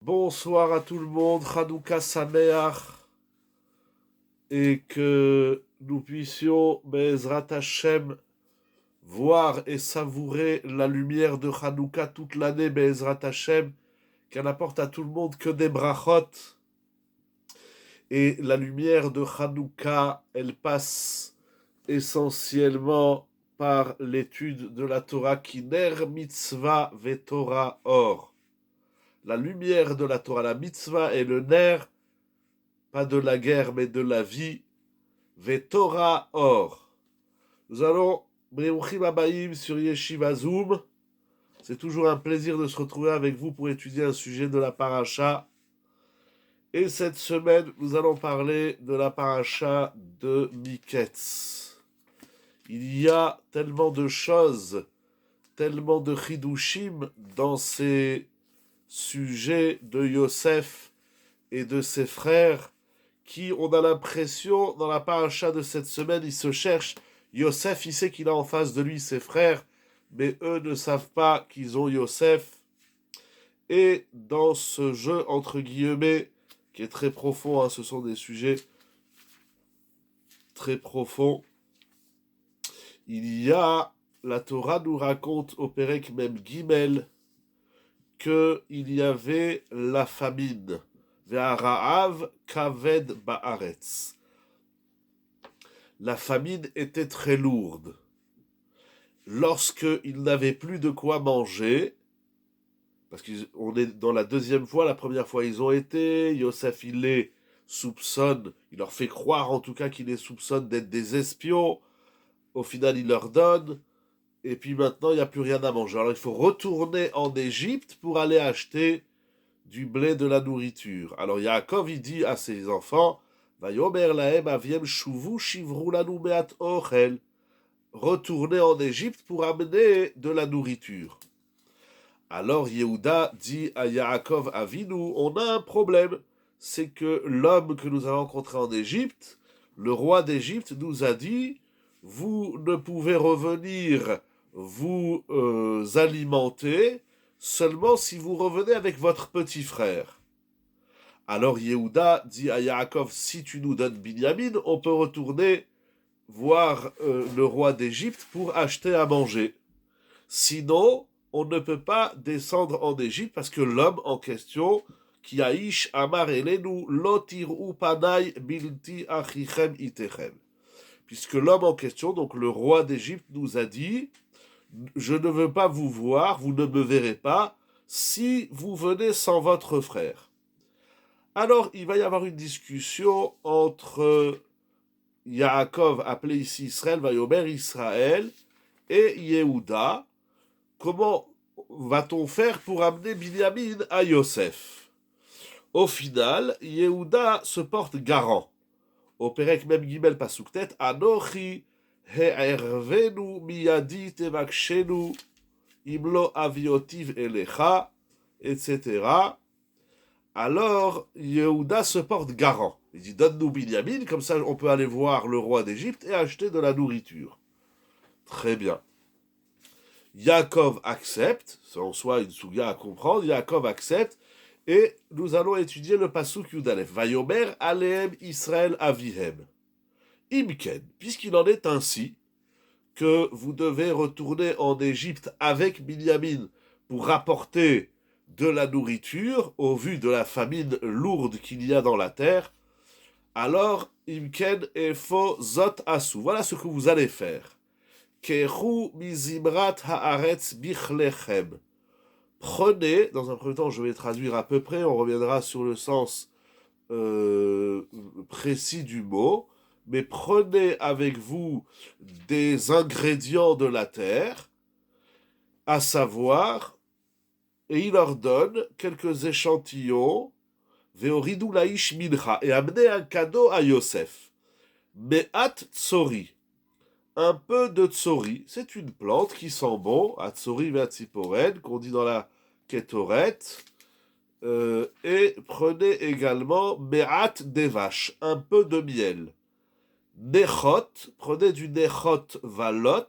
Bonsoir à tout le monde, Hanouka Sameach, et que nous puissions, Bezrat Hashem, voir et savourer la lumière de Hanouka toute l'année, Bezrat Hashem, qu'elle apporte à tout le monde que des brachot. Et la lumière de Hanouka, elle passe essentiellement par l'étude de la Torah, Kiner Mitzvah Vetorah Or. La lumière de la Torah, la mitzvah et le ner, pas de la guerre, mais de la vie. Vetorah Or. Nous allons, Breuchim Abayim sur Yeshiva Zoom. C'est toujours un plaisir de se retrouver avec vous pour étudier un sujet de la paracha. Et cette semaine, nous allons parler de la paracha de Miketz. Il y a tellement de choses, tellement de chidushim dans ces sujets de Yosef et de ses frères, qui, on a l'impression, dans la paracha de cette semaine, ils se cherchent. Yosef, il sait qu'il a en face de lui ses frères, mais eux ne savent pas qu'ils ont Yosef. Et dans ce jeu, entre guillemets, qui est très profond, ce sont des sujets très profonds, il y a, la Torah nous raconte au Perek Mem Gimel, qu'il y avait la famine. Ve'ara'av kaved ba'aretz. La famine était très lourde. Lorsqu'ils n'avaient plus de quoi manger, parce qu'on est dans la deuxième fois, la première fois ils ont été, Yosef il les soupçonne, il leur fait croire en tout cas qu'il les soupçonne d'être des espions, au final il leur donne, et puis maintenant il n'y a plus rien à manger. Alors il faut retourner en Égypte pour aller acheter du blé, de la nourriture. Alors Yaakov il dit à ses enfants, Vayomer lahem aviem shuvu shivru lanu meat ochel. Retourner en Égypte pour amener de la nourriture. Alors Yehuda dit à Yaakov Avinu, on a un problème, c'est que l'homme que nous avons rencontré en Égypte, le roi d'Égypte nous a dit, vous ne pouvez revenir vous alimenter seulement si vous revenez avec votre petit frère. Alors Yehuda dit à Yaakov, si tu nous donnes Binyamin, on peut retourner voir le roi d'Égypte pour acheter à manger. Sinon, on ne peut pas descendre en Égypte parce que l'homme en question, qui Aïch Amar Elenu Lotir Upanai Bilti Achichem Itechem. Puisque l'homme en question, donc le roi d'Égypte, nous a dit, je ne veux pas vous voir, vous ne me verrez pas, si vous venez sans votre frère. Alors, il va y avoir une discussion entre Yaakov, appelé ici Israël, Vayomer Israël, et Yehuda. Comment va-t-on faire pour amener Binyamin à Yosef? Au final, Yehuda se porte garant. Au Perek Mem Gimel Pasuktet, Anochi he'ervenu miyadi tevakshenu imlo aviotiv elecha, etc. Alors, Yehuda se porte garant. Il dit, donne-nous Binyamin, comme ça on peut aller voir le roi d'Égypte et acheter de la nourriture. Très bien. Yaakov accepte, c'est en soi une souga à comprendre, Yaakov accepte, et nous allons étudier le pasuk Yudalef. Vayomer alehem Israël avihem. Imken, puisqu'il en est ainsi, que vous devez retourner en Égypte avec Binyamin pour rapporter de la nourriture au vu de la famine lourde qu'il y a dans la terre, alors Imken efo zot asu. Voilà ce que vous allez faire. Kechu mizimrat haaretz bichlechem. Prenez, dans un premier temps, je vais traduire à peu près, on reviendra sur le sens précis du mot, mais prenez avec vous des ingrédients de la terre, à savoir, et il leur donne quelques échantillons, veoridu laish mincha, et amenez un cadeau à Yosef. Me'at tsori, un peu de tsori, c'est une plante qui sent bon, atsori ve'atziporen, qu'on dit dans la Ketoret, et prenez également me'at des vaches, un peu de miel. Nechot, prenez du nechot valot,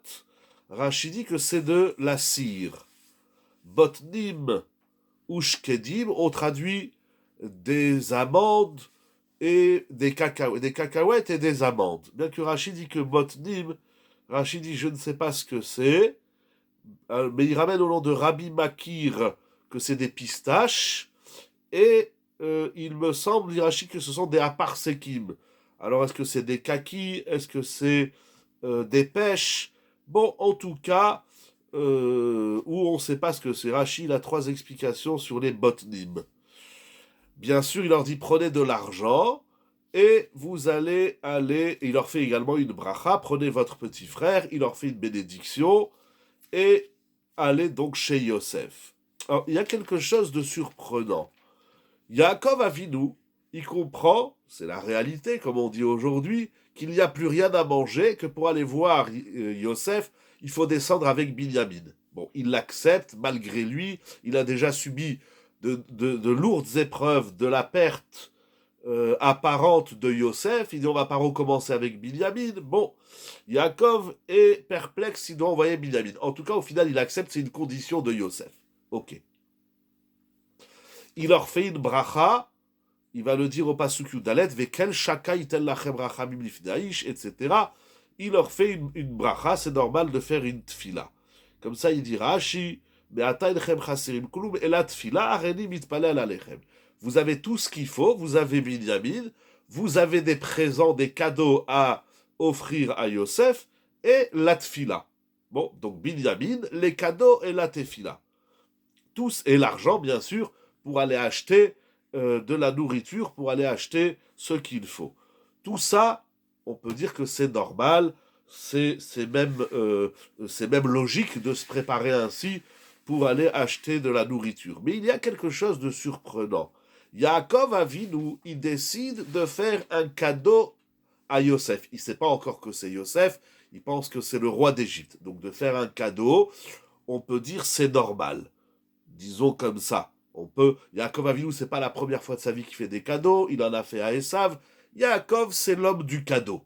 Rachid dit que c'est de la cire. Botnim ushkedim, on traduit des amandes et des cacahuètes et des amandes. Bien que Rachid dit que botnim, Rachid dit je ne sais pas ce que c'est, mais il ramène au nom de Rabbi Makir que c'est des pistaches, et il me semble, dit Rachid, que ce sont des aparsekim. Alors est-ce que c'est des kakis, est-ce que c'est des pêches? Bon, en tout cas, où on ne sait pas ce que c'est. Rachid a 3 explications sur les botnim. Bien sûr, il leur dit prenez de l'argent et vous allez aller. Il leur fait également une bracha. Prenez votre petit frère, il leur fait une bénédiction et allez donc chez Yosef. Alors, il y a quelque chose de surprenant. Yaakov Avinu, il comprend, c'est la réalité, comme on dit aujourd'hui, qu'il n'y a plus rien à manger, que pour aller voir Yosef, il faut descendre avec Binyamin. Bon, il l'accepte, malgré lui, il a déjà subi de lourdes épreuves de la perte apparente de Yosef. Il dit on va pas recommencer avec Binyamin. Bon, Yaakov est perplexe, il doit envoyer Binyamin. En tout cas, au final, il accepte, c'est une condition de Yosef. Ok. Il leur fait une bracha, il va le dire au pasuk Yudalet, vekel shaka itel lachem rachamim lifnaish, etc. Il leur fait une bracha, c'est normal de faire une tfila. Comme ça, il dit Rashi, be'ata enchem chaserim kulum elat tfila areni mitpalel alechem. Vous avez tout ce qu'il faut, vous avez Binyamin, vous avez des présents, des cadeaux à offrir à Yosef, et la tfila. Bon, donc Binyamin, les cadeaux et la tefila. Tous, et l'argent, bien sûr, pour aller acheter de la nourriture, pour aller acheter ce qu'il faut. Tout ça, on peut dire que c'est normal, c'est même logique de se préparer ainsi pour aller acheter de la nourriture. Mais il y a quelque chose de surprenant. Yaakov Avinu, il décide de faire un cadeau à Yosef. Il ne sait pas encore que c'est Yosef, il pense que c'est le roi d'Égypte. Donc de faire un cadeau, on peut dire c'est normal. Disons comme ça. Yaakov Avinu, c'est pas la première fois de sa vie qu'il fait des cadeaux, il en a fait à Esav. Yaakov, c'est l'homme du cadeau.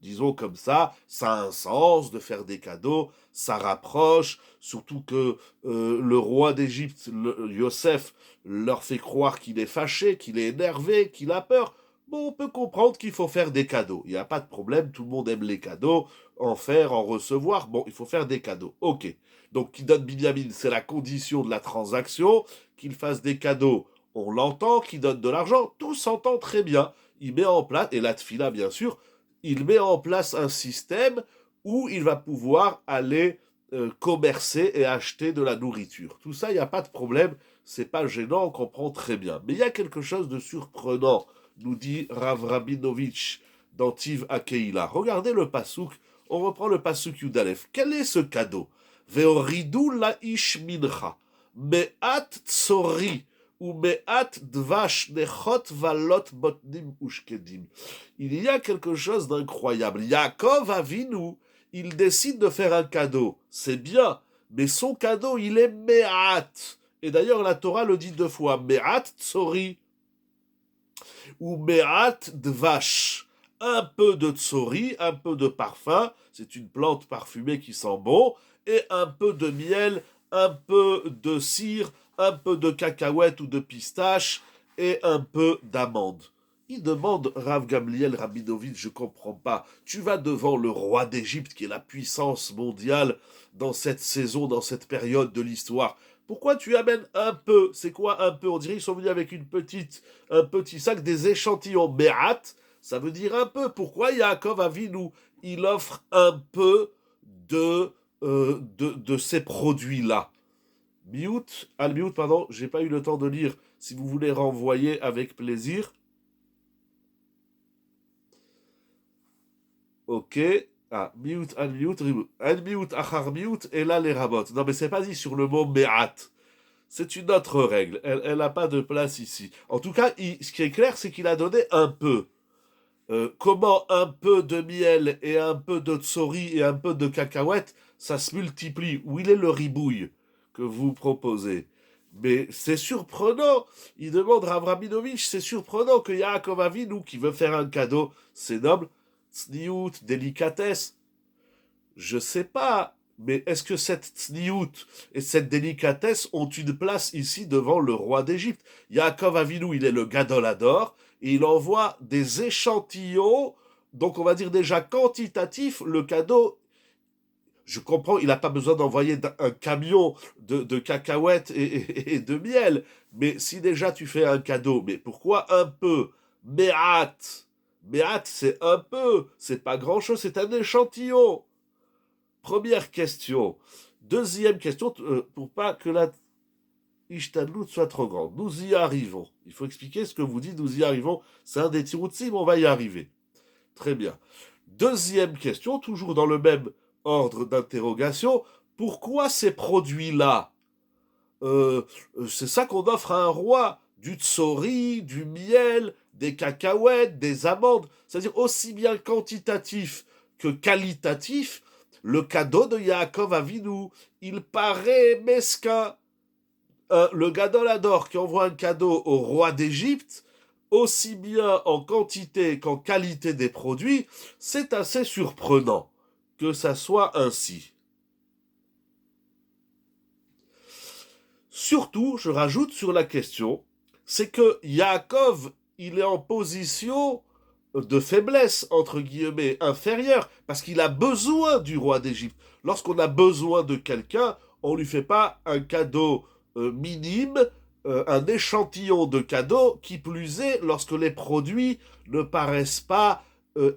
Disons comme ça a un sens de faire des cadeaux, ça rapproche, surtout que le roi d'Égypte, Yosef, leur fait croire qu'il est fâché, qu'il est énervé, qu'il a peur. Bon, on peut comprendre qu'il faut faire des cadeaux. Il n'y a pas de problème, tout le monde aime les cadeaux, en faire, en recevoir. Bon, il faut faire des cadeaux. Ok. Donc, qui donne Binyamin, c'est la condition de la transaction. Qu'il fasse des cadeaux, on l'entend. Qu'il donne de l'argent, tout s'entend très bien. Il met en place, et la tfila, bien sûr, il met en place un système où il va pouvoir aller commercer et acheter de la nourriture. Tout ça, il n'y a pas de problème. C'est pas gênant, on comprend très bien. Mais il y a quelque chose de surprenant, nous dit Rav Rabinovitch dans Tiv Akeila. Regardez le pasouk, on reprend le pasouk Yudalef. Quel est ce cadeau? Veoridu la ish mincha, me'at tsori, ou me'at dvash nechot valot botnim ushkedim. Il y a quelque chose d'incroyable. Yaakov Avinu, il décide de faire un cadeau. C'est bien, mais son cadeau, il est me'at. Et d'ailleurs, la Torah le dit 2 fois. Me'at tsori, ou me'at dvash. Un peu de tsori, un peu de parfum, c'est une plante parfumée qui sent bon, et un peu de miel, un peu de cire, un peu de cacahuètes ou de pistaches, et un peu d'amandes. Il demande Rav Gamliel Rabinovitch, je comprends pas. Tu vas devant le roi d'Égypte, qui est la puissance mondiale dans cette saison, dans cette période de l'histoire. Pourquoi tu amènes un peu? C'est quoi un peu? On dirait qu'ils sont venus avec un petit sac, des échantillons. Me'at, ça veut dire un peu. Pourquoi Yaakov Avinu, il offre un peu de ces produits-là? Al-Miout, pardon, j'ai pas eu le temps de lire. Si vous voulez renvoyer avec plaisir. Ok. Ah, mute, unmute, reboot. Unmute, achar mute, et là les rabots. Non, mais c'est pas dit sur le mot me'at. C'est une autre règle. Elle n'a pas de place ici. En tout cas, ce qui est clair, c'est qu'il a donné un peu. Comment un peu de miel et un peu de tsori et un peu de cacahuètes, ça se multiplie? Où il est le ribouille que vous proposez? Mais c'est surprenant. Il demande à Abramovitch, c'est surprenant que Yaakov Avinu, qui veut faire un cadeau, c'est noble, tsniout, délicatesse. Je sais pas Mais est-ce que cette tsniout et cette délicatesse ont une place ici devant le roi d'Égypte? Yaakov Avinu, il est le Gadol Hador, et il envoie des échantillons, donc on va dire déjà quantitatif, le cadeau. Je comprends, il n'a pas besoin d'envoyer un camion de cacahuètes et de miel, mais si déjà tu fais un cadeau, mais pourquoi un peu? Méhat, méhat, c'est un peu, c'est pas grand-chose, c'est un échantillon. Première question. Deuxième question, pour pas que la Ishtadlout soit trop grande. Nous y arrivons. Il faut expliquer ce que vous dites, nous y arrivons. C'est un des tiroutsim, on va y arriver. Très bien. Deuxième question, toujours dans le même ordre d'interrogation. Pourquoi ces produits-là c'est ça qu'on offre à un roi. Du tsori, du miel, des cacahuètes, des amandes. C'est-à-dire aussi bien quantitatif que qualitatif. Le cadeau de Yaakov Avinu, il paraît mesquin. Le Gadol Hador qui envoie un cadeau au roi d'Égypte, aussi bien en quantité qu'en qualité des produits, c'est assez surprenant que ça soit ainsi. Surtout, je rajoute sur la question, c'est que Yaakov, il est en position de faiblesse, entre guillemets, inférieure, parce qu'il a besoin du roi d'Égypte. Lorsqu'on a besoin de quelqu'un, on ne lui fait pas un cadeau minime, un échantillon de cadeaux, qui plus est, lorsque les produits ne paraissent pas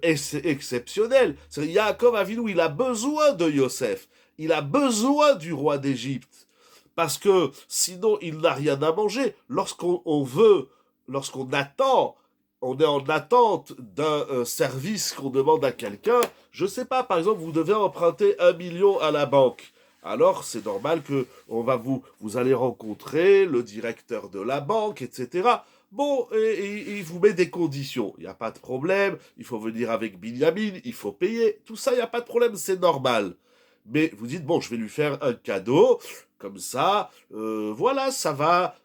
exceptionnels. Yaakov Avinu, il a besoin de Yosef, il a besoin du roi d'Égypte parce que sinon il n'a rien à manger. Lorsqu'on veut, lorsqu'on attend, on est en attente d'un service qu'on demande à quelqu'un, je sais pas, par exemple, vous devez emprunter 1 million à la banque. Alors c'est normal que vous allez rencontrer le directeur de la banque, etc. Bon, et il vous met des conditions. Il n'y a pas de problème, il faut venir avec Binyamin, il faut payer. Tout ça, il n'y a pas de problème, c'est normal. Mais vous dites, bon, je vais lui faire un cadeau, comme ça, voilà, ça va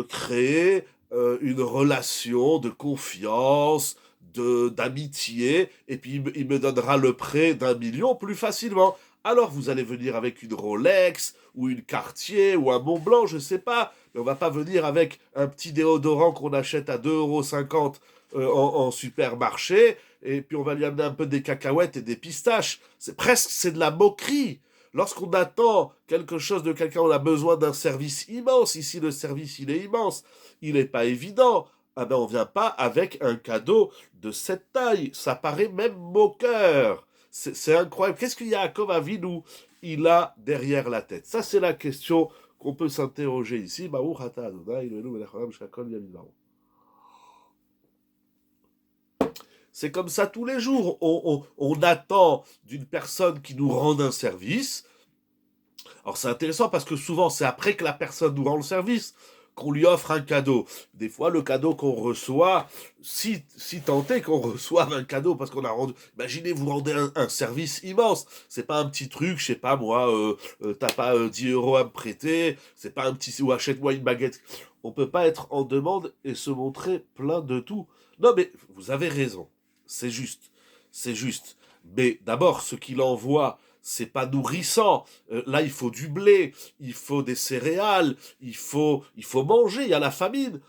créer une relation de confiance, d'amitié, et puis il me donnera le prêt d'1 million plus facilement. Alors vous allez venir avec une Rolex, ou une Cartier, ou un Montblanc, je sais pas, mais on va pas venir avec un petit déodorant qu'on achète à 2,50 € en supermarché, et puis on va lui amener un peu des cacahuètes et des pistaches. C'est de la moquerie. Lorsqu'on attend quelque chose de quelqu'un, on a besoin d'un service immense. Ici, le service, il est immense. Il n'est pas évident. Ah ben, on ne vient pas avec un cadeau de cette taille. Ça paraît même moqueur. C'est incroyable. Qu'est-ce qu'il y a à comme Avinu il a derrière la tête? Ça, c'est la question qu'on peut s'interroger ici. C'est comme ça tous les jours. On attend d'une personne qui nous rende un service. Alors c'est intéressant parce que souvent c'est après que la personne nous rend le service qu'on lui offre un cadeau. Des fois le cadeau qu'on reçoit, si tant est qu'on reçoive un cadeau parce qu'on a rendu... Imaginez vous rendez un service immense. C'est pas un petit truc, je sais pas moi, t'as pas 10 € à me prêter, c'est pas un petit... ou achète-moi une baguette. On peut pas être en demande et se montrer plein de tout. Non mais vous avez raison, c'est juste, c'est juste. Mais d'abord ce qu'il envoie c'est pas nourrissant. Là, il faut du blé, il faut des céréales, il faut manger, il y a la famine.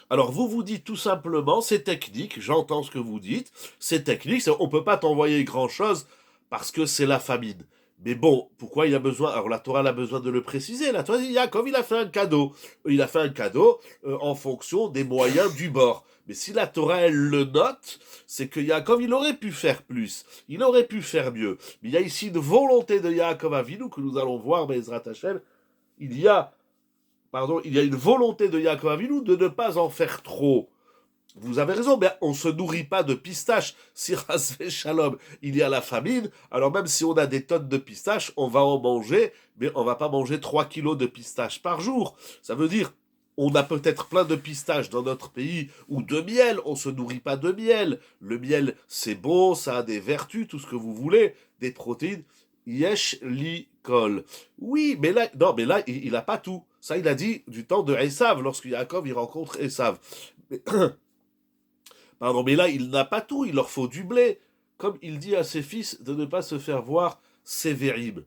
Alors, vous vous dites tout simplement, c'est technique, j'entends ce que vous dites, c'est technique, on peut pas t'envoyer grand-chose parce que c'est la famine. Mais bon, pourquoi il a besoin... Alors la Torah a besoin de le préciser. La Torah dit, Yaakov, il a fait un cadeau. Il a fait un cadeau en fonction des moyens du bord. Mais si la Torah, elle le note, c'est que Yaakov, il aurait pu faire plus. Il aurait pu faire mieux. Mais il y a ici une volonté de Yaakov Avinu que nous allons voir, Bezrat Hashem. Il y a, il y a une volonté de Yaakov Avinu de ne pas en faire trop. Vous avez raison, mais on ne se nourrit pas de pistaches. Si Rasvé Shalom, il y a la famine, alors même si on a des tonnes de pistaches, on va en manger, mais on va pas manger 3 kilos de pistaches par jour. Ça veut dire, on a peut-être plein de pistaches dans notre pays, ou de miel, on ne se nourrit pas de miel. Le miel, c'est bon, ça a des vertus, tout ce que vous voulez, des protéines. Yesh li kol. Oui, mais là, non, mais là, il n'a pas tout. Ça, il a dit du temps de Esav, lorsque Yaakov, il rencontre Esav. Mais, pardon, mais là, il n'a pas tout, il leur faut du blé. Comme il dit à ses fils de ne pas se faire voir sévérim.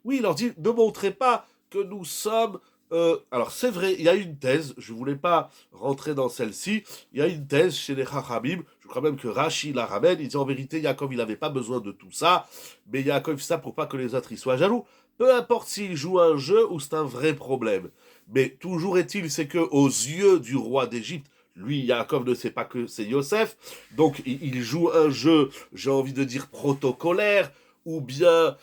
Oui, il leur dit, ne montrez pas que nous sommes... alors c'est vrai, il y a une thèse, je ne voulais pas rentrer dans celle-ci, il y a une thèse chez les Chachamim, je crois même que Rashi la ramène, il dit en vérité, Yaakov il n'avait pas besoin de tout ça, mais Yaakov fait ça pour pas que les autres ils soient jaloux, peu importe s'il joue un jeu ou c'est un vrai problème. Mais toujours est-il, c'est que aux yeux du roi d'Égypte, lui, Yaakov ne sait pas que c'est Yosef, donc il joue un jeu, j'ai envie de dire protocolaire, ou bien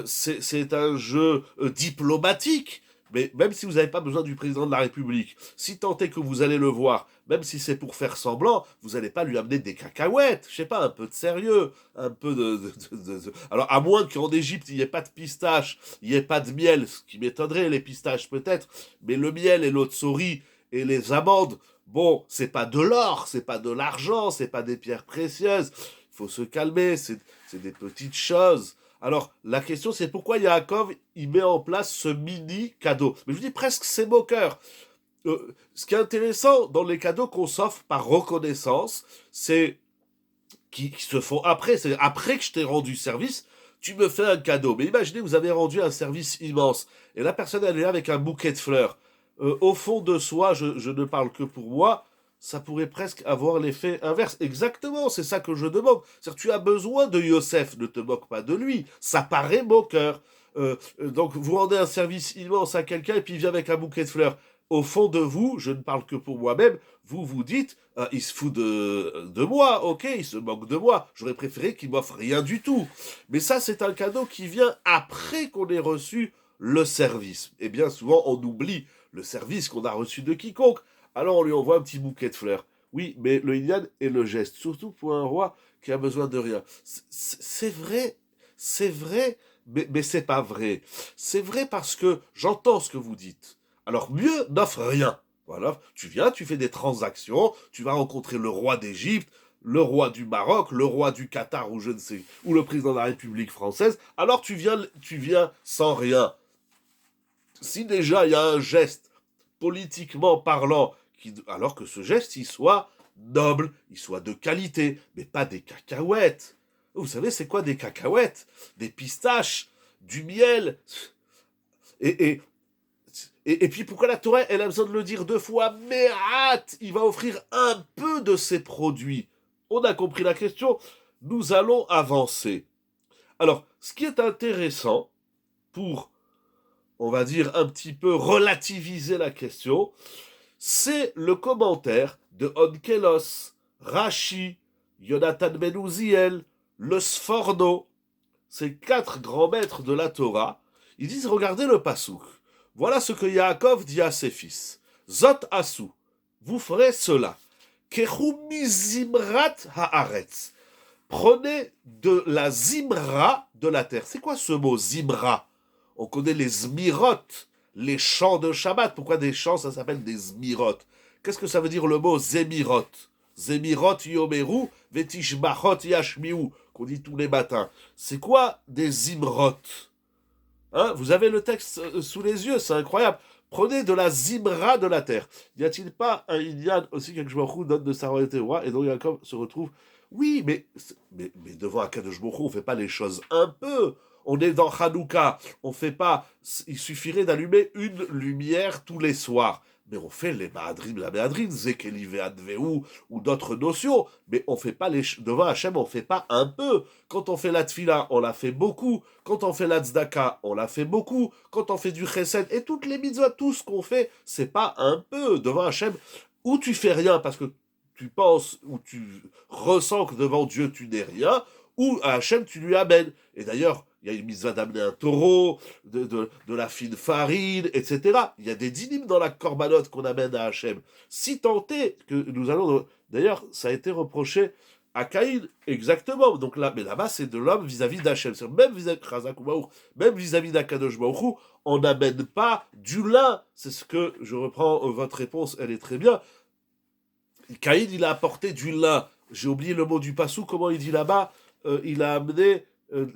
c'est un jeu diplomatique. Mais même si vous n'avez pas besoin du président de la République, si tant est que vous allez le voir, même si c'est pour faire semblant, vous n'allez pas lui amener des cacahuètes, je sais pas, un peu de sérieux, un peu Alors, à moins qu'en Égypte, il n'y ait pas de pistache, il n'y ait pas de miel, ce qui m'étonnerait, les pistaches peut-être, mais le miel et l'eau de souris et les amandes, bon, c'est pas de l'or, c'est pas de l'argent, c'est pas des pierres précieuses, il faut se calmer, c'est des petites choses. Alors, la question, c'est pourquoi Yaakov, il met en place ce mini cadeau. Mais je vous dis presque, c'est moqueur. Ce qui est intéressant dans les cadeaux qu'on s'offre par reconnaissance, c'est qui se font après. C'est après que je t'ai rendu service, tu me fais un cadeau. Mais imaginez, vous avez rendu un service immense. Et la personne, elle est là avec un bouquet de fleurs. Au fond de soi, je ne parle que pour moi, ça pourrait presque avoir l'effet inverse. Exactement, c'est ça que je demande. C'est-à-dire, tu as besoin de Yosef, ne te moque pas de lui. Ça paraît moqueur. Donc, vous rendez un service immense à quelqu'un et puis il vient avec un bouquet de fleurs. Au fond de vous, je ne parle que pour moi-même, vous vous dites, il se fout de moi, ok, il se moque de moi. J'aurais préféré qu'il m'offre rien du tout. Mais ça, c'est un cadeau qui vient après qu'on ait reçu le service. Et bien souvent, on oublie le service qu'on a reçu de quiconque. Alors on lui envoie un petit bouquet de fleurs. Oui, mais le Inyan est le geste, surtout pour un roi qui a besoin de rien. C'est vrai, mais c'est pas vrai. C'est vrai parce que j'entends ce que vous dites. Alors mieux n'offre rien. Voilà, tu viens, tu fais des transactions, tu vas rencontrer le roi d'Égypte, le roi du Maroc, le roi du Qatar ou je ne sais, ou le président de la République française. Alors tu viens sans rien. Si déjà il y a un geste politiquement parlant, alors que ce geste, il soit noble, il soit de qualité, mais pas des cacahuètes. Vous savez, c'est quoi des cacahuètes? Des pistaches, du miel. Et, et, et puis pourquoi la Torah, elle a besoin de le dire deux fois? Mais hâte, il va offrir un peu de ses produits. On a compris la question. Nous allons avancer. Alors, ce qui est intéressant pour, on va dire, un petit peu relativiser la question, c'est le commentaire de Onkelos, Rashi, Yonatan ben Uziel, le Sforno, ces quatre grands maîtres de la Torah. Ils disent, regardez le pasouk. Voilà ce que Yaakov dit à ses fils. Zot asu, vous ferez cela. Kechu mizimrat haaretz. Prenez de la zimra de la terre. C'est quoi ce mot zimra? On connaît les zmirot, les chants de Shabbat. Pourquoi des chants, ça s'appelle des zmirot? Qu'est-ce que ça veut dire le mot zemirot? Zemirot yomeru vetishbachot yashmiu, qu'on dit tous les matins. C'est quoi des zimrot? Hein, vous avez le texte sous les yeux, c'est incroyable. Prenez de la zimra de la terre. N'y a-t-il pas un Inyan aussi quelque chose donne de sa royauté roi et donc Yaakov se retrouve. Oui, mais devant Akadosh Baruch Hu, on ne fait pas les choses un peu. On est dans Hanouka, on fait pas. Il suffirait d'allumer une lumière tous les soirs. Mais on fait les Mahadrim, la Mahadrim, Zekeli Ve'adveu ou d'autres notions. Mais on fait pas devant Hachem, on fait pas un peu. Quand on fait la Tfila, on la fait beaucoup. Quand on fait la Tzedaka, on la fait beaucoup. Quand on fait du Chesed et toutes les mitzvot, tout ce qu'on fait, c'est pas un peu devant Hachem. Ou tu fais rien parce que tu penses ou tu ressens que devant Dieu tu n'es rien, ou à Hachem tu lui amènes. Et d'ailleurs, il y a une mitzvah d'amener un taureau, de la fine farine, etc. Il y a des dynimes dans la corbanote qu'on amène à Hachem. Si tant est que nous allons... D'ailleurs, ça a été reproché à Caïn, exactement. Donc là, mais là-bas, c'est de l'homme vis-à-vis d'Hachem. Même vis-à-vis même vis-à-vis d'Akadosh Baruch Hu, on n'amène pas du lin. C'est ce que, je reprends votre réponse, elle est très bien. Caïn, il a apporté du lin. J'ai oublié le mot du passou, comment il dit là-bas? Il a amené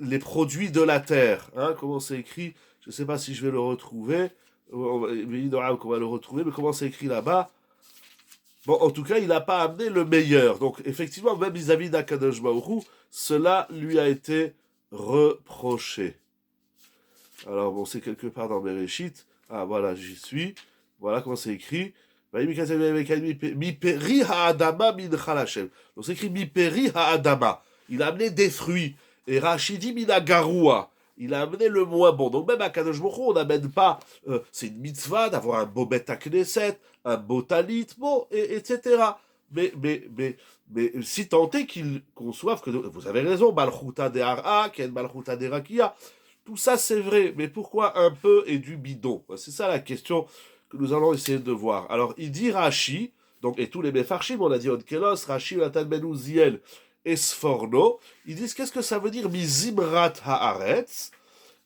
les produits de la terre. Hein, comment c'est écrit? Je ne sais pas si je vais le retrouver. On va le retrouver, mais comment c'est écrit là-bas? Bon, en tout cas, il n'a pas amené le meilleur. Donc, effectivement, même vis-à-vis d'Akadosh Baruch Hu, cela lui a été reproché. Alors, bon, c'est quelque part dans Bereshit. Ah, voilà, j'y suis. Voilà comment c'est écrit. Mi peri ha'adama mincha l'Hashem. Donc, c'est écrit mi peri ha'adama. Il a amené des fruits. Et Rachidi mina garoua. Il a amené le moins bon. Donc, même à Kadosh Baruch Hu, on n'amène pas. C'est une mitzvah d'avoir un beau bête à Knesset, un beau talit, bon, etc. Mais si tant est qu'il conçoive que. Vous avez raison, Malchuta de Hara, Ken Malchuta de Rakia. Tout ça, c'est vrai, mais pourquoi un peu et du bidon? C'est ça la question que nous allons essayer de voir. Alors, il dit Rashi, donc, et tous les Mefarshim, on a dit Onkelos, Rashi, Natan Ben Uziel et Sforno, ils disent qu'est-ce que ça veut dire Mizimrat Haaretz?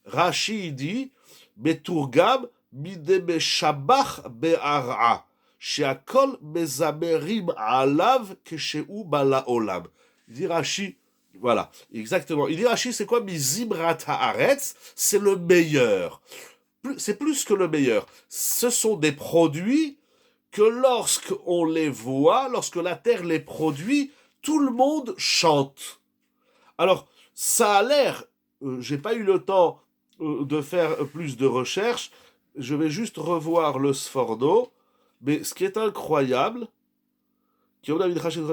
Rashi, il dit Meturgam Mideme Shabach Be'ara, Sheakol Mezamerim Alav Kesheu Bala Olam. Il dit Rashi, voilà, exactement. Il dit Rashi, c'est quoi Mizimrat Haaretz? C'est le meilleur. C'est plus que le meilleur. Ce sont des produits que lorsqu'on les voit, lorsque la terre les produit, tout le monde chante. Alors, ça a l'air, j'ai pas eu le temps de faire plus de recherches, je vais juste revoir le Sforno, mais ce qui est incroyable, כי אומנם מנחה שלך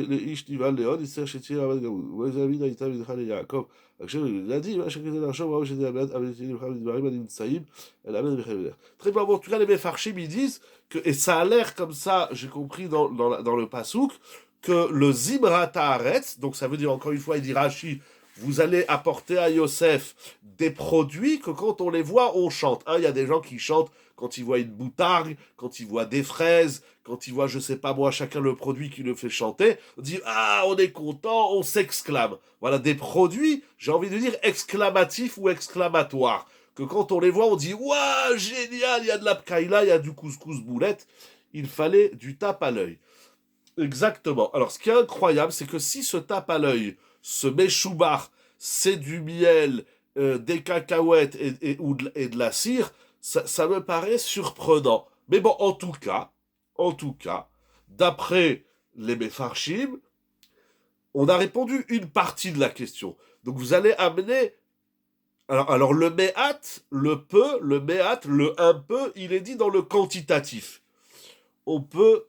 לאיש נבהל מאוד, יצטרך שתהיה עבד גמוד. ובאיזה המין הייתה מנחה ליעקב. עכשיו, לדעתי, מה שכדי לחשוב, ראוי שזה המעט, אבל תהיה נבחר מדברים הנמצאים, אל המד בחיר ולך. Très bien, bon, en tout cas, les Mefarshim, ils disent que, et ça a l'air comme ça, j'ai compris dans le Passouk, que le Zimrat Haaretz, donc ça veut dire, encore une fois, il dit Rashi, vous allez apporter à Yosef des produits que quand on les voit, on chante. Il y a des gens qui chantent quand ils voient une boutargue, quand ils voient des fraises, quand ils voient, je sais pas moi, chacun le produit qui le fait chanter, on dit « Ah, on est content, on s'exclame ». Voilà, des produits, j'ai envie de dire, exclamatifs ou exclamatoires. Que quand on les voit, on dit « Waouh, génial, il y a de la pkaïla, il y a du couscous boulette ». Il fallait du tape à l'œil. Exactement. Alors, ce qui est incroyable, c'est que si ce tape à l'œil, ce méchoubar, c'est du miel, des cacahuètes et de la cire, ça me paraît surprenant. Mais bon, en tout cas, d'après les Mefarshim, on a répondu une partie de la question. Donc vous allez amener... Alors le méhat, le peu, le méhat, le un peu, il est dit dans le quantitatif. On peut...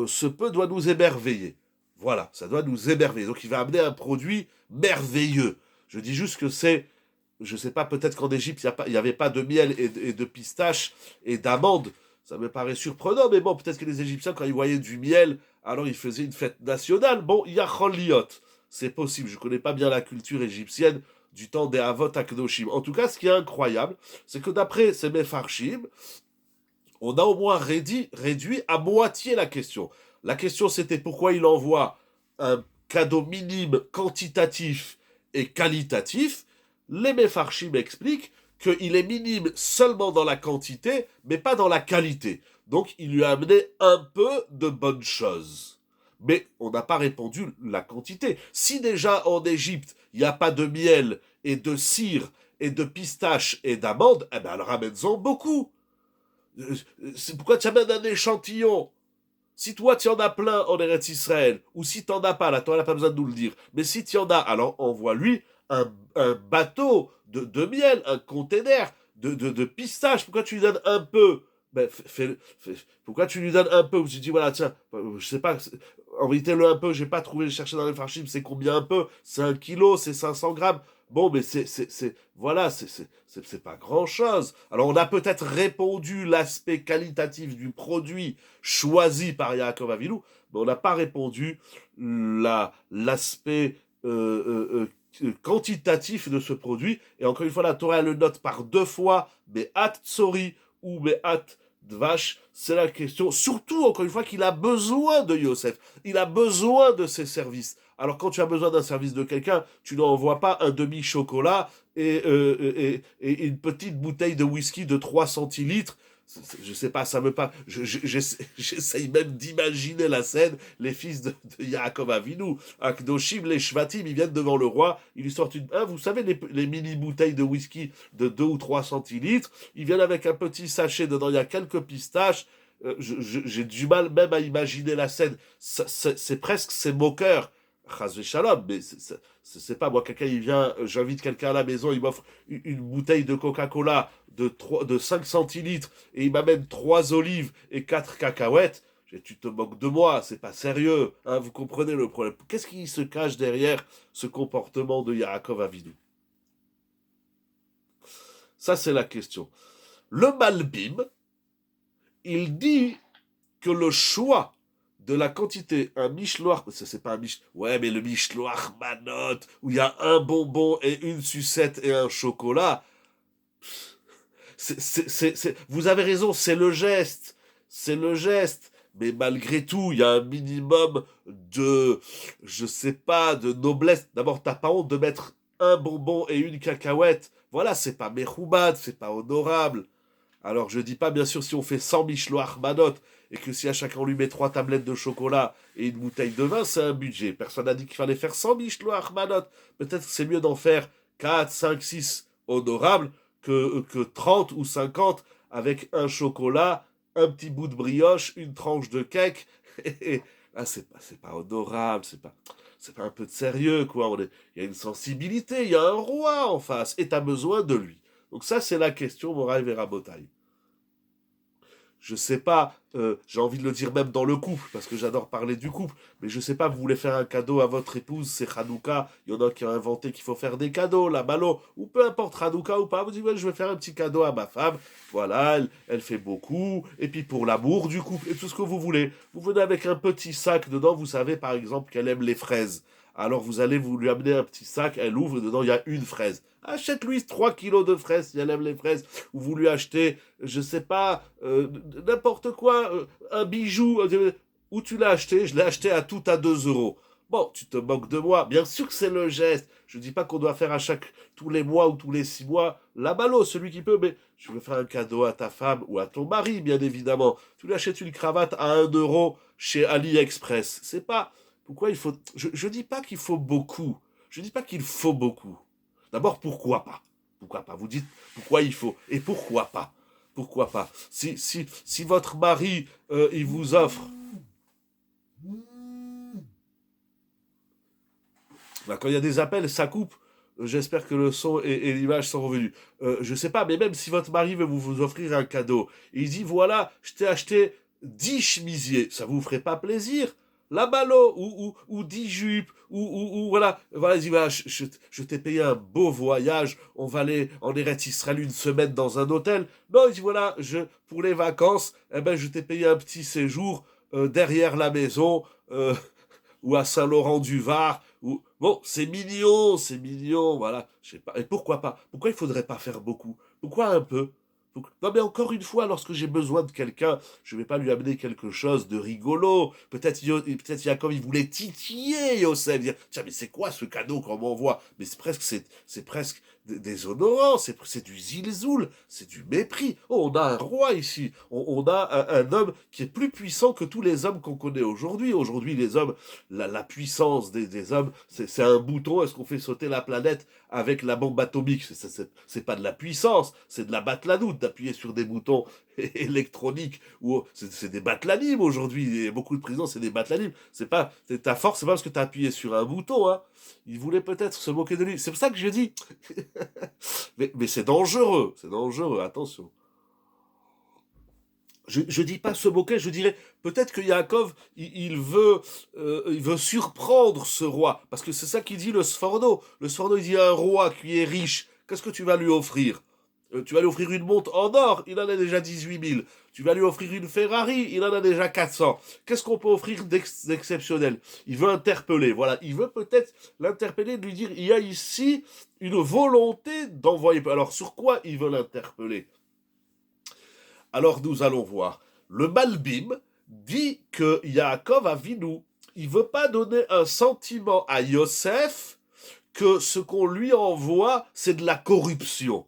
ce peu doit nous émerveiller. Voilà, ça doit nous émerveiller. Donc il va amener un produit merveilleux. Je dis juste que c'est... Je sais pas, peut-être qu'en Égypte, il n'y avait pas de miel et de pistaches et d'amandes. Ça me paraît surprenant, mais bon, peut-être que les Égyptiens, quand ils voyaient du miel, alors ils faisaient une fête nationale. Bon, il y a Choliot. C'est possible. Je ne connais pas bien la culture égyptienne du temps des Avot Akdoshim. En tout cas, ce qui est incroyable, c'est que d'après ces Mefarshim, on a au moins réduit à moitié la question. La question, c'était pourquoi il envoie un cadeau minime quantitatif et qualitatif. Les Mefarshim expliquent qu'il est minime seulement dans la quantité, mais pas dans la qualité. Donc, il lui a amené un peu de bonnes choses. Mais on n'a pas répondu la quantité. Si déjà en Égypte, il n'y a pas de miel et de cire et de pistaches et d'amandes, eh ben alors amène-en beaucoup. C'est pourquoi tu amènes un échantillon. Si toi, tu en as plein en Eretz Israël, ou si tu n'en as pas, là, tu n'as pas besoin de nous le dire, mais si tu en as, alors envoie-lui un bateau de miel, un container de pistaches. Pourquoi tu lui donnes un peu? Ben, pourquoi tu lui donnes un peu? Ou tu dis, voilà, tiens, je sais pas, en vérité, le un peu, j'ai pas trouvé, cherché dans les farchim, c'est combien un peu? C'est 1 kilo, c'est 500 grammes. Bon, mais voilà, c'est pas grand chose. Alors, on a peut-être répondu l'aspect qualitatif du produit choisi par Yaakov Avinu, mais on n'a pas répondu l'aspect quantitatif de ce produit. Et encore une fois, la Torah le note par 2 fois, Be'at Tsori ou Be'at Dvash. C'est la question. Surtout, encore une fois, qu'il a besoin de Yosef. Il a besoin de ses services. Alors, quand tu as besoin d'un service de quelqu'un, tu n'envoies pas un demi-chocolat et une petite bouteille de whisky de 3 centilitres. Je sais pas, ça me pas. J'essaye même d'imaginer la scène. Les fils de Yaakov Avinu, Akdoshim, les Shvatim, ils viennent devant le roi. Ils lui sortent vous savez, les mini bouteilles de whisky de 2 ou 3 centilitres. Ils viennent avec un petit sachet dedans. Il y a quelques pistaches. J'ai du mal même à imaginer la scène. C'est presque, c'est moqueur. Chas Shalom, mais c'est pas moi, quelqu'un il vient, j'invite quelqu'un à la maison, il m'offre une bouteille de Coca-Cola de 5 centilitres et il m'amène 3 olives et 4 cacahuètes. Tu te moques de moi, c'est pas sérieux, hein, vous comprenez le problème. Qu'est-ce qui se cache derrière ce comportement de Yaakov Avinu? Ça, c'est la question. Le Malbim, il dit que le choix de la quantité, un michloach, c'est pas un michloach, ouais, mais le michloach manot, où il y a un bonbon et une sucette et un chocolat, vous avez raison, c'est le geste, mais malgré tout, il y a un minimum de, je sais pas, de noblesse. D'abord, t'as pas honte de mettre un bonbon et une cacahuète, voilà, c'est pas mechoubad, c'est pas honorable. Alors, je dis pas, bien sûr, si on fait 100 michloach manot, et que si à chacun on lui met 3 tablettes de chocolat et une bouteille de vin, c'est un budget. Personne n'a dit qu'il fallait faire 100 michloach manot. Peut-être que c'est mieux d'en faire 4, 5, 6 honorables que 30 ou 50 avec un chocolat, un petit bout de brioche, une tranche de cake. Ah, c'est pas honorable, c'est pas un peu de sérieux, quoi. Il y a une sensibilité, il y a un roi en face, et t'as besoin de lui. Donc ça, c'est la question, Moraï Verabotaï. Je sais pas, j'ai envie de le dire même dans le couple, parce que j'adore parler du couple, mais je sais pas, vous voulez faire un cadeau à votre épouse, c'est Hanouka, il y en a qui ont inventé qu'il faut faire des cadeaux, la ballot, ou peu importe, Hanouka ou pas, vous dites, ouais, je vais faire un petit cadeau à ma femme, voilà, elle fait beaucoup, et puis pour l'amour du couple, et tout ce que vous voulez. Vous venez avec un petit sac, dedans, vous savez par exemple qu'elle aime les fraises. Alors vous allez vous lui amener un petit sac, elle ouvre, dedans il y a une fraise. Achète-lui 3 kilos de fraises si elle aime les fraises. Ou vous lui achetez, je sais pas, n'importe quoi, un bijou. Où tu l'as acheté? Je l'ai acheté à tout à 2 euros. Bon, tu te moques de moi. Bien sûr que c'est le geste. Je dis pas qu'on doit faire tous les mois ou tous les 6 mois la ballot, celui qui peut, mais je veux faire un cadeau à ta femme ou à ton mari, bien évidemment. Tu lui achètes une cravate à 1 euro chez AliExpress. C'est pas. Pourquoi il faut. Je dis pas qu'il faut beaucoup. Je dis pas qu'il faut beaucoup. D'abord, pourquoi pas? Pourquoi pas? Vous dites pourquoi il faut et pourquoi pas? Pourquoi pas? Si votre mari, il vous offre. Bah, quand il y a des appels, ça coupe. J'espère que le son et l'image sont revenus. Je sais pas, mais même si votre mari veut vous offrir un cadeau, et il dit voilà, je t'ai acheté 10 chemisiers, ça vous ferait pas plaisir? La ballot, ou 10 jupes, voilà, il dit voilà, je t'ai payé un beau voyage, on va aller en Eretz Israël une semaine dans un hôtel. Non, il dit voilà, pour les vacances, eh ben, je t'ai payé un petit séjour derrière la maison, ou à Saint-Laurent-du-Var, ou bon, c'est mignon, voilà, je sais pas. Et pourquoi pas? Pourquoi il faudrait pas faire beaucoup? Pourquoi un peu? Non, mais encore une fois, lorsque j'ai besoin de quelqu'un, je vais pas lui amener quelque chose de rigolo. Peut-être Jacob, il voulait titiller Yosef, dire tiens, mais c'est quoi ce cadeau qu'on m'envoie? Mais c'est presque déshonorant, c'est du zilzoul, c'est du mépris. Oh, on a un roi ici, on a un homme qui est plus puissant que tous les hommes qu'on connaît aujourd'hui. Aujourd'hui, les hommes, la puissance des hommes, c'est un bouton. Est-ce qu'on fait sauter la planète avec la bombe atomique? C'est pas de la puissance, c'est de la battladoute d'appuyer sur des boutons électroniques. Ou c'est des battlanime aujourd'hui. Et beaucoup de présidents, c'est des battlanime. C'est ta force, c'est pas parce que tu as appuyé sur un bouton. Hein. Il voulait peut-être se moquer de lui. C'est pour ça que je dis. mais c'est dangereux, attention. Je dis pas se moquer, je dirais peut-être que Yaakov il veut surprendre ce roi parce que c'est ça qu'il dit le Sforno. Le Sforno il dit à un roi qui est riche, qu'est-ce que tu vas lui offrir? Tu vas lui offrir une montre en or, il en a déjà 18 000. Tu vas lui offrir une Ferrari, il en a déjà 400. Qu'est-ce qu'on peut offrir d'exceptionnel? Il veut interpeller, voilà. Il veut peut-être l'interpeller, de lui dire, il y a ici une volonté d'envoyer. Alors sur quoi il veut l'interpeller? Alors nous allons voir. Le Malbim dit que Yaakov Avinu, il veut pas donner un sentiment à Yosef que ce qu'on lui envoie, c'est de la corruption.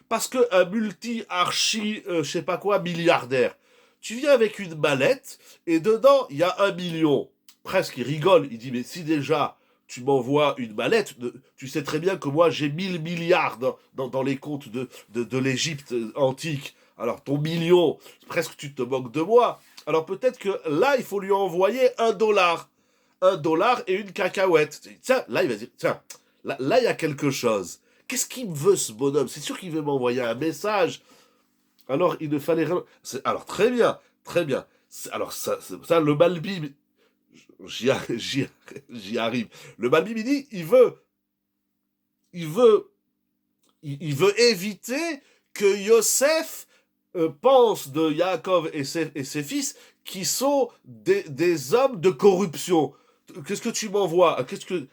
Parce qu'un multi-archi, je sais pas quoi, milliardaire, tu viens avec une mallette et dedans, il y a 1 million. Presque, il rigole. Il dit, mais si déjà tu m'envoies une mallette, tu sais très bien que moi j'ai 1 000 milliards dans les comptes de l'Égypte antique. Alors ton million, presque tu te moques de moi. Alors peut-être que là, il faut lui envoyer 1 dollar. $1 et une cacahuète. Tiens, là, il va dire, tiens, là, il y a quelque chose. Qu'est-ce qu'il me veut, ce bonhomme? C'est sûr qu'il veut m'envoyer un message. Alors, il ne fallait rien... Alors, très bien, très bien. Alors, ça le Malbim, j'y arrive. Le Malbim, il dit, il veut, il veut éviter que Yosef pense de Yaakov et ses fils qui sont des hommes de corruption. Qu'est-ce que tu m'envoies?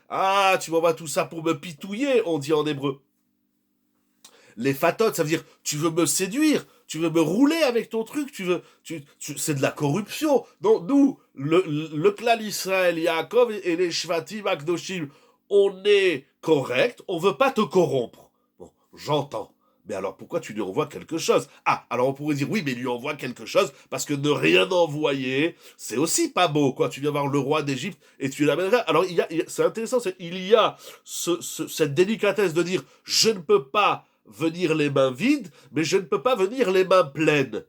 Ah, tu m'envoies tout ça pour me pitouiller, on dit en hébreu. Les fatot, ça veut dire tu veux me séduire, tu veux me rouler avec ton truc, c'est de la corruption. Donc nous, le clan Israël, Yaakov et les Shvatim Akdoshim, on est correct, on veut pas te corrompre. Bon, j'entends. Mais alors pourquoi tu lui envoies quelque chose? Ah, alors on pourrait dire oui, mais lui envoie quelque chose parce que ne rien envoyer, c'est aussi pas beau, quoi. Tu viens voir le roi d'Égypte et tu l'amèneras. Alors c'est intéressant, il y a cette délicatesse de dire je ne peux pas venir les mains vides, mais je ne peux pas venir les mains pleines.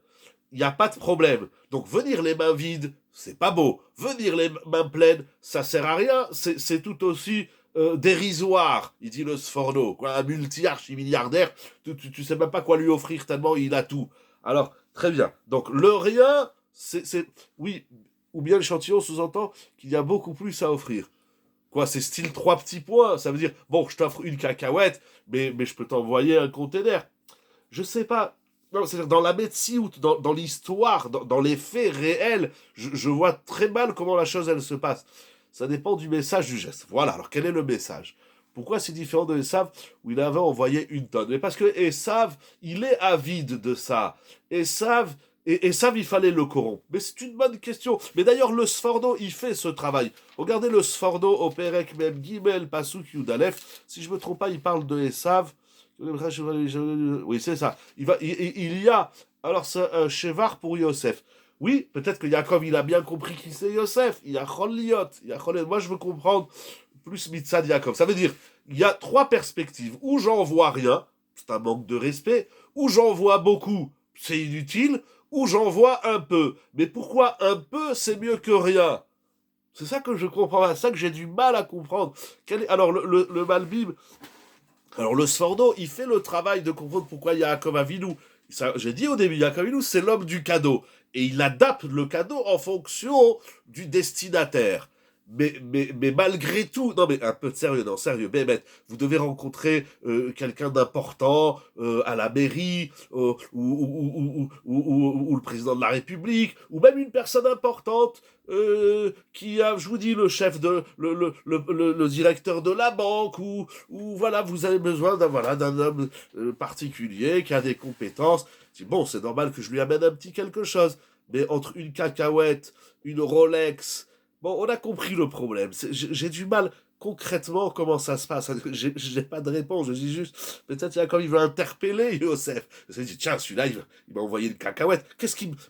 Il n'y a pas de problème. Donc venir les mains vides, c'est pas beau. Venir les mains pleines, ça sert à rien. C'est tout aussi dérisoire, il dit le Sforno. Quoi, un multi-archi-milliardaire, tu sais même pas quoi lui offrir tellement il a tout. Alors, très bien. Donc le rien, oui, ou bien l'échantillon sous-entend qu'il y a beaucoup plus à offrir. Quoi, c'est style 3 petits points. Ça veut dire, bon, je t'offre une cacahuète, mais je peux t'envoyer un container. Je sais pas. Non, c'est-à-dire dans la médecine, dans l'histoire, dans les faits réels, je vois très mal comment la chose, elle se passe. Ça dépend du message du geste. Voilà, alors quel est le message? Pourquoi c'est différent de Esav, où il avait envoyé une tonne? Mais parce que Esav, il est avide de ça. Esav, il fallait le corrompre. Mais c'est une bonne question. Mais d'ailleurs, le Sforno, il fait ce travail. Regardez le Sforno au Perek Mem Gimel Pasuk Yudalef. Si je me trompe pas, il parle de Esav. Oui, c'est ça. Il y a, alors c'est un chevar pour Yosef. Oui, peut-être que Yaakov, il a bien compris qui c'est Yosef. Il y a Choliot. Moi, je veux comprendre plus Mitzad Yaakov. Ça veut dire, il y a 3 perspectives. Ou j'en vois rien, c'est un manque de respect. Ou j'en vois beaucoup, c'est inutile. Ou j'en vois un peu. Mais pourquoi un peu, c'est mieux que rien? C'est ça que je comprends pas. C'est ça que j'ai du mal à comprendre. Alors, le Malbim, alors le Sforno, il fait le travail de comprendre pourquoi Yaakov Avinu. J'ai dit au début, Yaakov Avinu, c'est l'homme du cadeau. Et il adapte le cadeau en fonction du destinataire. Mais malgré tout, non mais un peu de sérieux, non sérieux, Bémet, vous devez rencontrer quelqu'un d'important à la mairie, ou le président de la République, ou même une personne importante qui a, je vous dis, le chef de, le directeur de la banque, ou voilà, vous avez besoin d'un homme particulier qui a des compétences. Bon, c'est normal que je lui amène un petit quelque chose, mais entre une cacahuète, une Rolex. Bon, on a compris le problème. J'ai du mal concrètement comment ça se passe. J'ai pas de réponse. Je dis juste, peut-être quand il veut interpeller Yosef. Il dit, tiens, celui-là, il m'a envoyé une cacahuète.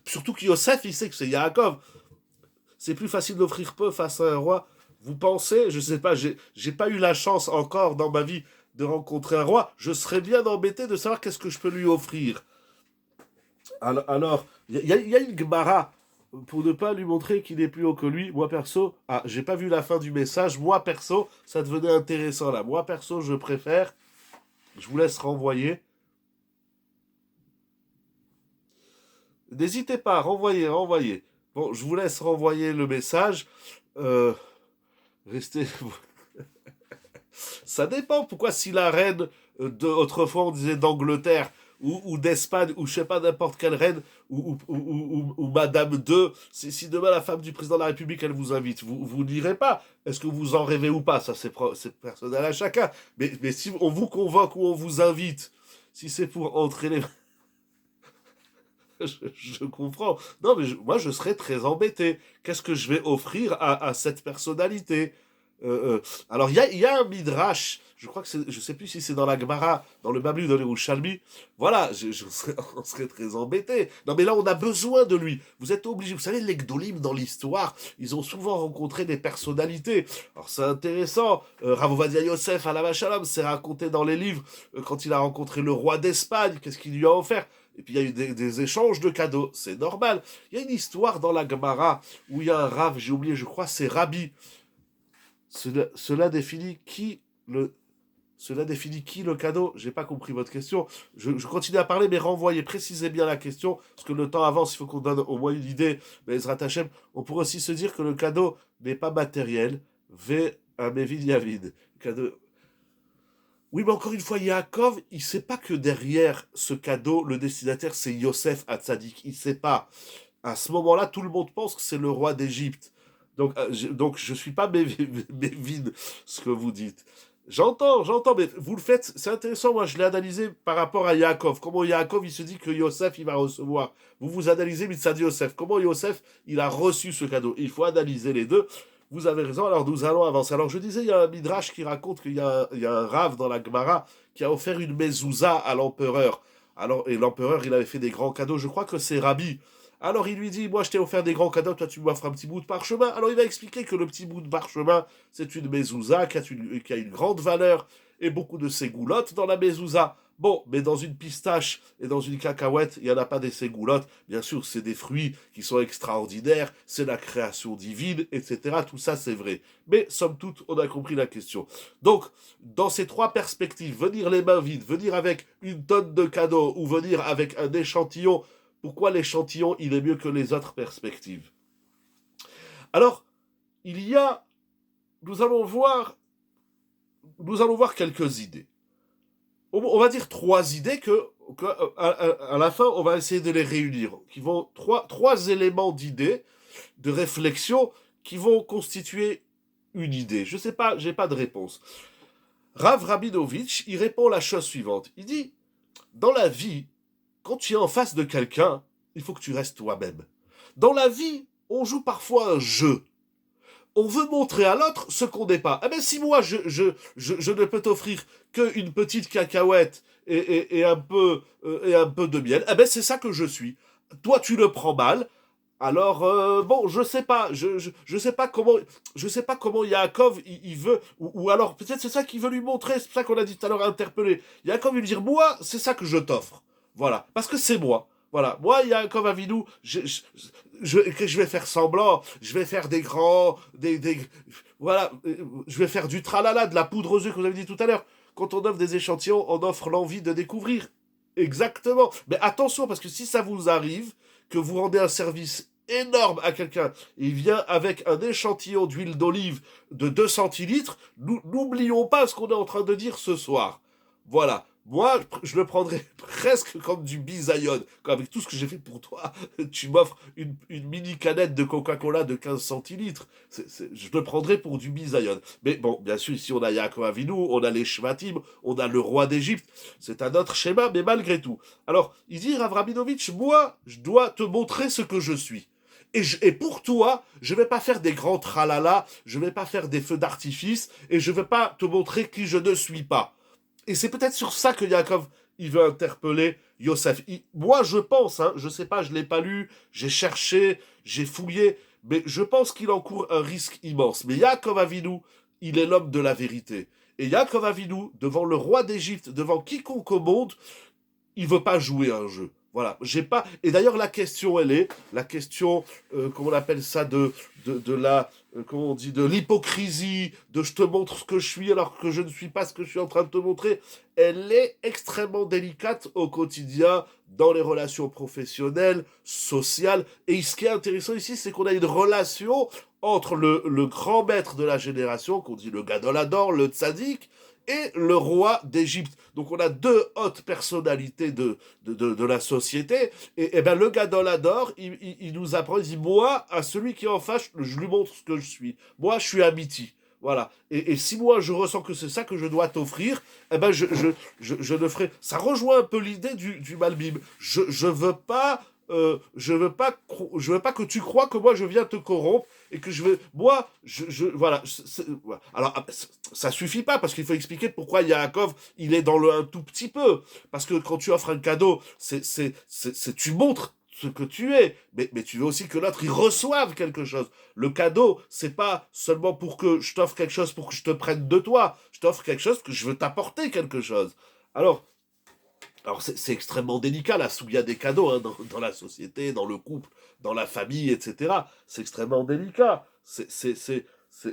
Surtout que Yosef, il sait que c'est Yaakov. C'est plus facile d'offrir peu face à un roi. Vous pensez, je sais pas, j'ai pas eu la chance encore dans ma vie de rencontrer un roi. Je serais bien embêté de savoir qu'est-ce que je peux lui offrir. Alors, il y a une Gemara pour ne pas lui montrer qu'il est plus haut que lui. Moi perso, j'ai pas vu la fin du message. Moi perso, ça devenait intéressant là. Moi perso, je préfère. Je vous laisse renvoyer. N'hésitez pas, renvoyez. Bon, je vous laisse renvoyer le message. Restez. Ça dépend. Pourquoi si la reine autrefois on disait d'Angleterre ou d'Espagne, ou je sais pas, n'importe quelle reine, ou Madame II, si demain la femme du président de la République, elle vous invite, vous n'irez pas. Est-ce que vous en rêvez ou pas? Ça, c'est personnel à chacun. Mais si on vous convoque ou on vous invite, si c'est pour entraîner... je comprends. Non, mais moi, je serais très embêté. Qu'est-ce que je vais offrir à cette personnalité? Alors, il y a un midrash, je crois que je sais plus si c'est dans la Gemara, dans le Babli ou dans les Yerushalmi. Voilà, on serait très embêté. Non, mais là, on a besoin de lui. Vous êtes obligé. Vous savez, les Gdolim dans l'histoire, ils ont souvent rencontré des personnalités. Alors, c'est intéressant. Rav Ovadia Yosef, Alav Shalom, c'est raconté dans les livres quand il a rencontré le roi d'Espagne. Qu'est-ce qu'il lui a offert? Et puis il y a eu des échanges de cadeaux, c'est normal. Il y a une histoire dans la Gemara où il y a un Rav, j'ai oublié, je crois, c'est Rabbi. Cela définit qui le Cela définit qui le cadeau? J'ai pas compris votre question. Je continue à parler, mais renvoyez, précisez bien la question, parce que le temps avance, il faut qu'on donne au moins une idée. Mais Ezrat Hashem, on pourrait aussi se dire que le cadeau n'est pas matériel. V un Mévid Yavid. Cadeau. Oui, mais encore une fois, Yaakov, il sait pas que derrière ce cadeau, le destinataire, c'est Yosef Hatzadik. Il sait pas. À ce moment-là, tout le monde pense que c'est le roi d'Égypte. Donc je suis pas Mévin, ce que vous dites. J'entends, mais vous le faites, c'est intéressant, moi je l'ai analysé par rapport à Yaakov. Comment Yaakov, il se dit que Yosef, il va recevoir. Vous analysez Mitzad Yosef. Comment Yosef, il a reçu ce cadeau. Il faut analyser les deux. Vous avez raison, alors nous allons avancer. Alors je disais, il y a un Midrash qui raconte qu'il y a un Rav dans la Gemara qui a offert une mezouza à l'empereur. Alors, et l'empereur, il avait fait des grands cadeaux. Je crois que c'est Rabbi. Alors il lui dit, moi je t'ai offert des grands cadeaux, toi tu m'offres un petit bout de parchemin. Alors il va expliquer que le petit bout de parchemin, c'est une mezouza qui a une grande valeur et beaucoup de ségoulottes dans la mezouza. Bon, mais dans une pistache et dans une cacahuète, il n'y en a pas des ségoulottes. Bien sûr, c'est des fruits qui sont extraordinaires, c'est la création divine, etc. Tout ça, c'est vrai. Mais, somme toute, on a compris la question. Donc, dans ces trois perspectives, venir les mains vides, venir avec une tonne de cadeaux ou venir avec un échantillon, pourquoi l'échantillon, il est mieux que les autres perspectives? Alors, il y a, nous allons voir, nous allons voir quelques idées. On va dire trois idées à la fin, on va essayer de les réunir, qui vont trois éléments d'idées, de réflexion, qui vont constituer une idée. Je sais pas, j'ai pas de réponse. Rav Rabinovitch, il répond la chose suivante. Il dit, dans la vie, quand tu es en face de quelqu'un, il faut que tu restes toi-même. Dans la vie, on joue parfois un jeu. On veut montrer à l'autre ce qu'on n'est pas. Eh bien, si moi, je ne peux t'offrir qu'une petite cacahuète et un peu de miel, eh bien, c'est ça que je suis. Toi, tu le prends mal. Alors, bon, je sais pas comment Yaakov, il veut, ou alors, peut-être c'est ça qu'il veut lui montrer, c'est pour ça qu'on a dit tout à l'heure interpellé. Yaakov, il veut dire, moi, c'est ça que je t'offre. Voilà. Parce que c'est moi. Voilà. Moi, Yaakov Avinu, je vais faire semblant, je vais faire des grands, voilà, je vais faire du tralala, de la poudre aux yeux que vous avez dit tout à l'heure. Quand on offre des échantillons, on offre l'envie de découvrir. Exactement. Mais attention, parce que si ça vous arrive, que vous rendez un service énorme à quelqu'un, il vient avec un échantillon d'huile d'olive de 2 centilitres, n'oublions pas ce qu'on est en train de dire ce soir. Voilà. Moi, je le prendrais presque comme du bisaïon. Avec tout ce que j'ai fait pour toi, tu m'offres une mini canette de Coca-Cola de 15 centilitres. Je le prendrais pour du bisaïon. Mais bon, bien sûr, ici on a Yaakov Avinu, on a les Shvatim, on a le roi d'Égypte. C'est un autre schéma, mais malgré tout. Alors, il dit Rav Rabinovitch, moi, je dois te montrer ce que je suis. Et pour toi, je vais pas faire des grands tralala, je vais pas faire des feux d'artifice, et je vais pas te montrer qui je ne suis pas. Et c'est peut-être sur ça que Yaakov, il veut interpeller Yosef. Moi, je pense, hein, je sais pas, je l'ai pas lu, j'ai cherché, j'ai fouillé, mais je pense qu'il encourt un risque immense. Mais Yaakov Avinu, il est l'homme de la vérité. Et Yaakov Avinu, devant le roi d'Égypte, devant quiconque au monde, il veut pas jouer à un jeu. Voilà, j'ai pas. Et d'ailleurs, la question, elle est la question, comment on appelle ça, de la, comment on dit, de l'hypocrisie, de je te montre ce que je suis alors que je ne suis pas ce que je suis en train de te montrer. Elle est extrêmement délicate au quotidien, dans les relations professionnelles, sociales. Et ce qui est intéressant ici, c'est qu'on a une relation entre le grand maître de la génération, qu'on dit le Gadolador, le Tzaddik, et le roi d'Égypte. Donc on a deux hautes personnalités de la société. Et ben le Gadolador, il nous apprend, il dit, moi, à celui qui est en face, je lui montre ce que je suis. Moi, je suis Amiti. Voilà. Et si moi, je ressens que c'est ça que je dois t'offrir, eh ben je le ferai. Ça rejoint un peu l'idée du Malbim. Je veux pas... je veux pas que tu crois que moi je viens te corrompre et que je veux moi voilà, voilà. Alors ça suffit pas parce qu'il faut expliquer pourquoi Yaakov il est dans le un tout petit peu parce que quand tu offres un cadeau c'est tu montres ce que tu es, mais tu veux aussi que l'autre il reçoive quelque chose. Le cadeau, c'est pas seulement pour que je t'offre quelque chose pour que je te prenne de toi. Je t'offre quelque chose que je veux t'apporter quelque chose. Alors c'est extrêmement délicat la souilla des cadeaux hein, dans la société, dans le couple, dans la famille, etc. C'est extrêmement délicat.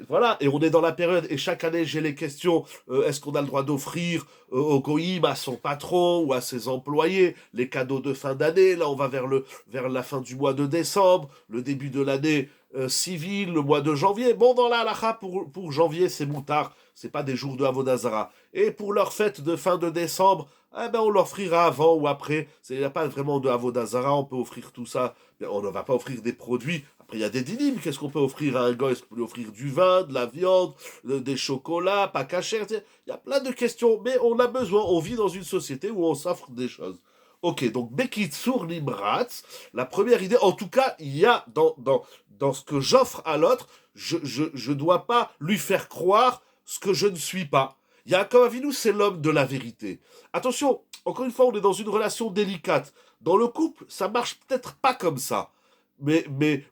Voilà, et on est dans la période, et chaque année j'ai les questions, est-ce qu'on a le droit d'offrir au goïm, à son patron ou à ses employés, les cadeaux de fin d'année, là on va vers la fin du mois de décembre, le début de l'année civile, le mois de janvier. Bon, dans la halakha, pour janvier c'est moutard, c'est pas des jours de Avodazara. Et pour leur fête de fin de décembre, eh ben on l'offrira avant ou après, il n'y a pas vraiment de Avodazara, on peut offrir tout ça, mais on ne va pas offrir des produits. Après, il y a des dynimes. Qu'est-ce qu'on peut offrir à un gars? Est-ce qu'on peut lui offrir du vin, de la viande, des chocolats, pas cachers? Il y a plein de questions, mais on a besoin. On vit dans une société où on s'offre des choses. Ok, donc Bekitsur Nimratz, la première idée, en tout cas, il y a dans ce que j'offre à l'autre, je dois pas lui faire croire ce que je ne suis pas. Yaakov Avinu, c'est l'homme de la vérité. Attention, encore une fois, on est dans une relation délicate. Dans le couple, ça marche peut-être pas comme ça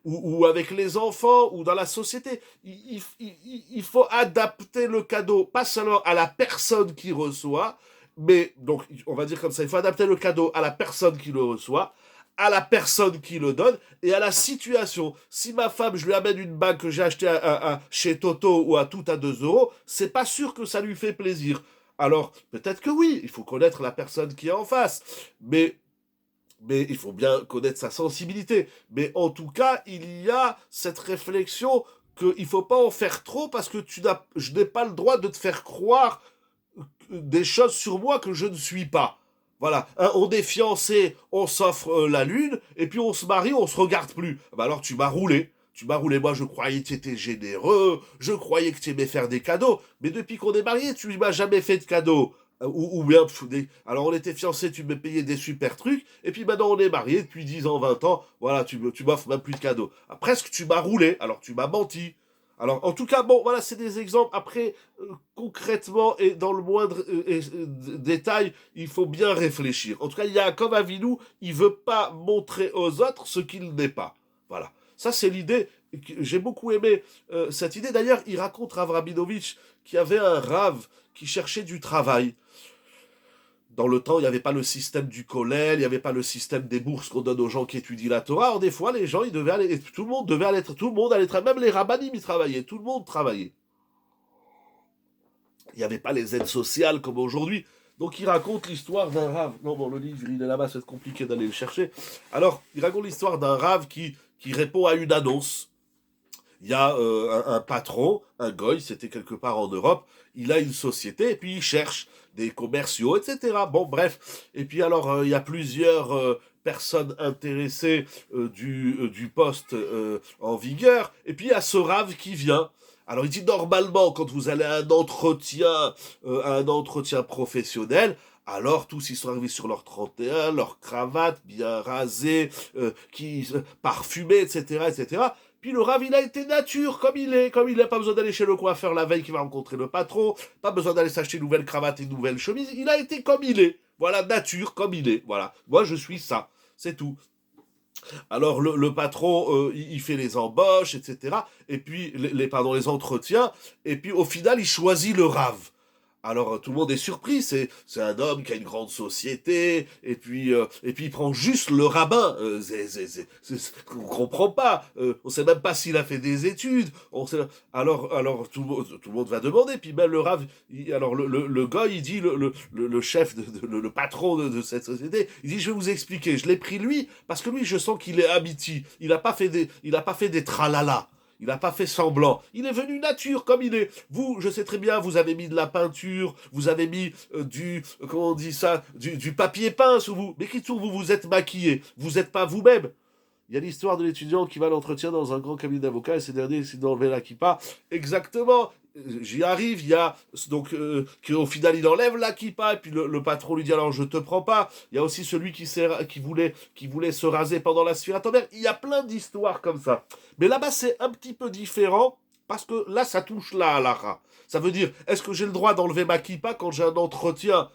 ou avec les enfants, ou dans la société. Il faut adapter le cadeau, pas seulement à la personne qui reçoit, mais, donc, on va dire comme ça, il faut adapter le cadeau à la personne qui le reçoit, à la personne qui le donne, et à la situation. Si ma femme, je lui amène une bague que j'ai achetée chez Toto ou à tout à 2 euros, c'est pas sûr que ça lui fait plaisir. Alors, peut-être que oui, il faut connaître la personne qui est en face, mais il faut bien connaître sa sensibilité. Mais en tout cas, il y a cette réflexion qu'il ne faut pas en faire trop parce que je n'ai pas le droit de te faire croire des choses sur moi que je ne suis pas. Voilà, hein, on est fiancé, on s'offre la lune, et puis on se marie, on se regarde plus. Bah alors tu m'as roulé. Tu m'as roulé, moi je croyais que tu étais généreux, je croyais que tu aimais faire des cadeaux, mais depuis qu'on est marié, tu ne m'as jamais fait de cadeaux. Ou bien, alors on était fiancés, tu me payais des super trucs, et puis maintenant on est mariés depuis 10 ans, 20 ans, voilà, tu m'offres même plus de cadeaux. Ah, presque tu m'as roulé, alors tu m'as menti. Alors en tout cas, bon, voilà, c'est des exemples. Après, concrètement et dans le moindre détail, il faut bien réfléchir. En tout cas, il y a comme Avinu, il veut pas montrer aux autres ce qu'il n'est pas. Voilà. Ça, c'est l'idée. J'ai beaucoup aimé cette idée. D'ailleurs, il raconte Rav Rabinovitch qui avait un rave qui cherchait du travail. Dans le temps, il n'y avait pas le système du collège, il n'y avait pas le système des bourses qu'on donne aux gens qui étudient la Torah. Alors, des fois, les gens, ils devaient aller, tout le monde devait aller, tout le monde allait travailler, même les rabbinim, ils travaillaient, tout le monde travaillait. Il n'y avait pas les aides sociales comme aujourd'hui. Donc, il raconte l'histoire d'un rave. Non, bon, le livre, il est là-bas, c'est compliqué d'aller le chercher. Alors, il raconte l'histoire d'un rave qui répond à une annonce. Il y a un patron, un goy, c'était quelque part en Europe, il a une société et puis il cherche des commerciaux, etc. Bon, bref. Et puis alors, il y a plusieurs personnes intéressées du poste en vigueur. Et puis il y a ce rave qui vient. Alors il dit normalement, quand vous allez à un entretien professionnel, alors tous ils sont arrivés sur leur 31, leur cravate bien rasée, parfumée, etc., etc. Puis le Rav, il a été nature, comme il est, pas besoin d'aller chez le coiffeur la veille qui va rencontrer le patron, pas besoin d'aller s'acheter une nouvelle cravate et une nouvelle chemise, il a été comme il est. Voilà, nature, comme il est. Voilà, moi je suis ça, c'est tout. Alors le patron, il fait les embauches, etc. Et puis, les entretiens, et puis au final, il choisit le Rav. Alors tout le monde est surpris, c'est un homme qui a une grande société, et puis il prend juste le rabbin. On comprend pas, on sait même pas s'il a fait des études. Alors tout le monde va demander, puis même le rav, alors le gars il dit le chef le patron de cette société, il dit je vais vous expliquer, je l'ai pris lui parce que lui je sens qu'il est habiti, il a pas fait des tralala. Il n'a pas fait semblant. Il est venu nature comme il est. Vous, je sais très bien, vous avez mis de la peinture, vous avez mis comment on dit ça, du papier peint sur vous. Mais qui tout, vous vous êtes maquillé. Vous n'êtes pas vous-même. Il y a l'histoire de l'étudiant qui va à l'entretien dans un grand cabinet d'avocats et ces derniers essaient d'enlever la kippa. Exactement. J'y arrive, il y a donc qu'au final il enlève la kippa et puis le patron lui dit alors je te prends pas. Il y a aussi celui qui voulait se raser pendant la Sphira Tomer. Il y a plein d'histoires comme ça. Mais là-bas c'est un petit peu différent parce que là ça touche la halakha. Ça veut dire est-ce que j'ai le droit d'enlever ma kippa quand j'ai un entretien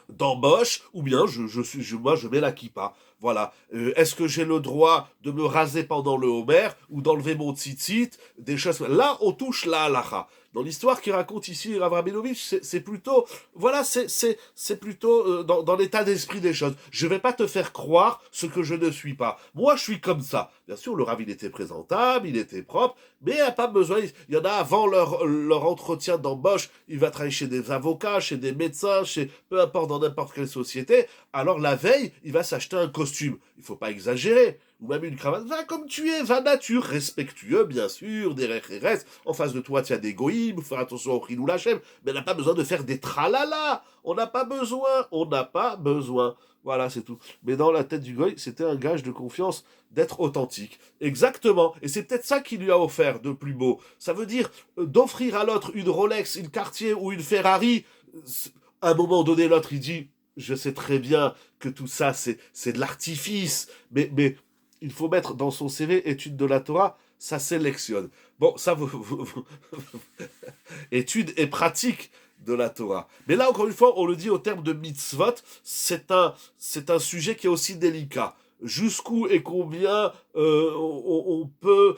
d'embauche ou bien moi je mets la kippa. Voilà. Est-ce que j'ai le droit de me raser pendant le Homer ou d'enlever mon tzitzit, des choses. Là, on touche la halacha. Dans l'histoire qu'il raconte ici Rav Rabinovitch, c'est plutôt, voilà, c'est plutôt dans l'état d'esprit des choses. Je vais pas te faire croire ce que je ne suis pas. Moi, je suis comme ça. Bien sûr, le Rav, il était présentable, il était propre, mais il n'y a pas besoin. Il y en a avant leur entretien d'embauche, il va travailler chez des avocats, chez des médecins, chez peu importe dans n'importe quelle société. Alors la veille, il va s'acheter un costume. Il faut pas exagérer. Ou même une cravate. Va comme tu es, va nature, respectueux, bien sûr, des recheres. En face de toi, tu as des goïms, faut faire attention au chilou lachem. Mais on n'a pas besoin de faire des tralala. On n'a pas besoin. On n'a pas besoin. Voilà, c'est tout. Mais dans la tête du goy, c'était un gage de confiance d'être authentique. Exactement. Et c'est peut-être ça qu'il lui a offert de plus beau. Ça veut dire d'offrir à l'autre une Rolex, une Cartier ou une Ferrari. À un moment donné, l'autre, il dit, je sais très bien que tout ça, c'est de l'artifice. Mais il faut mettre dans son CV étude de la Torah, ça sélectionne. Bon, ça, étude et pratique de la Torah. Mais là, encore une fois, on le dit au terme de mitzvot, c'est un sujet qui est aussi délicat. Jusqu'où et combien on peut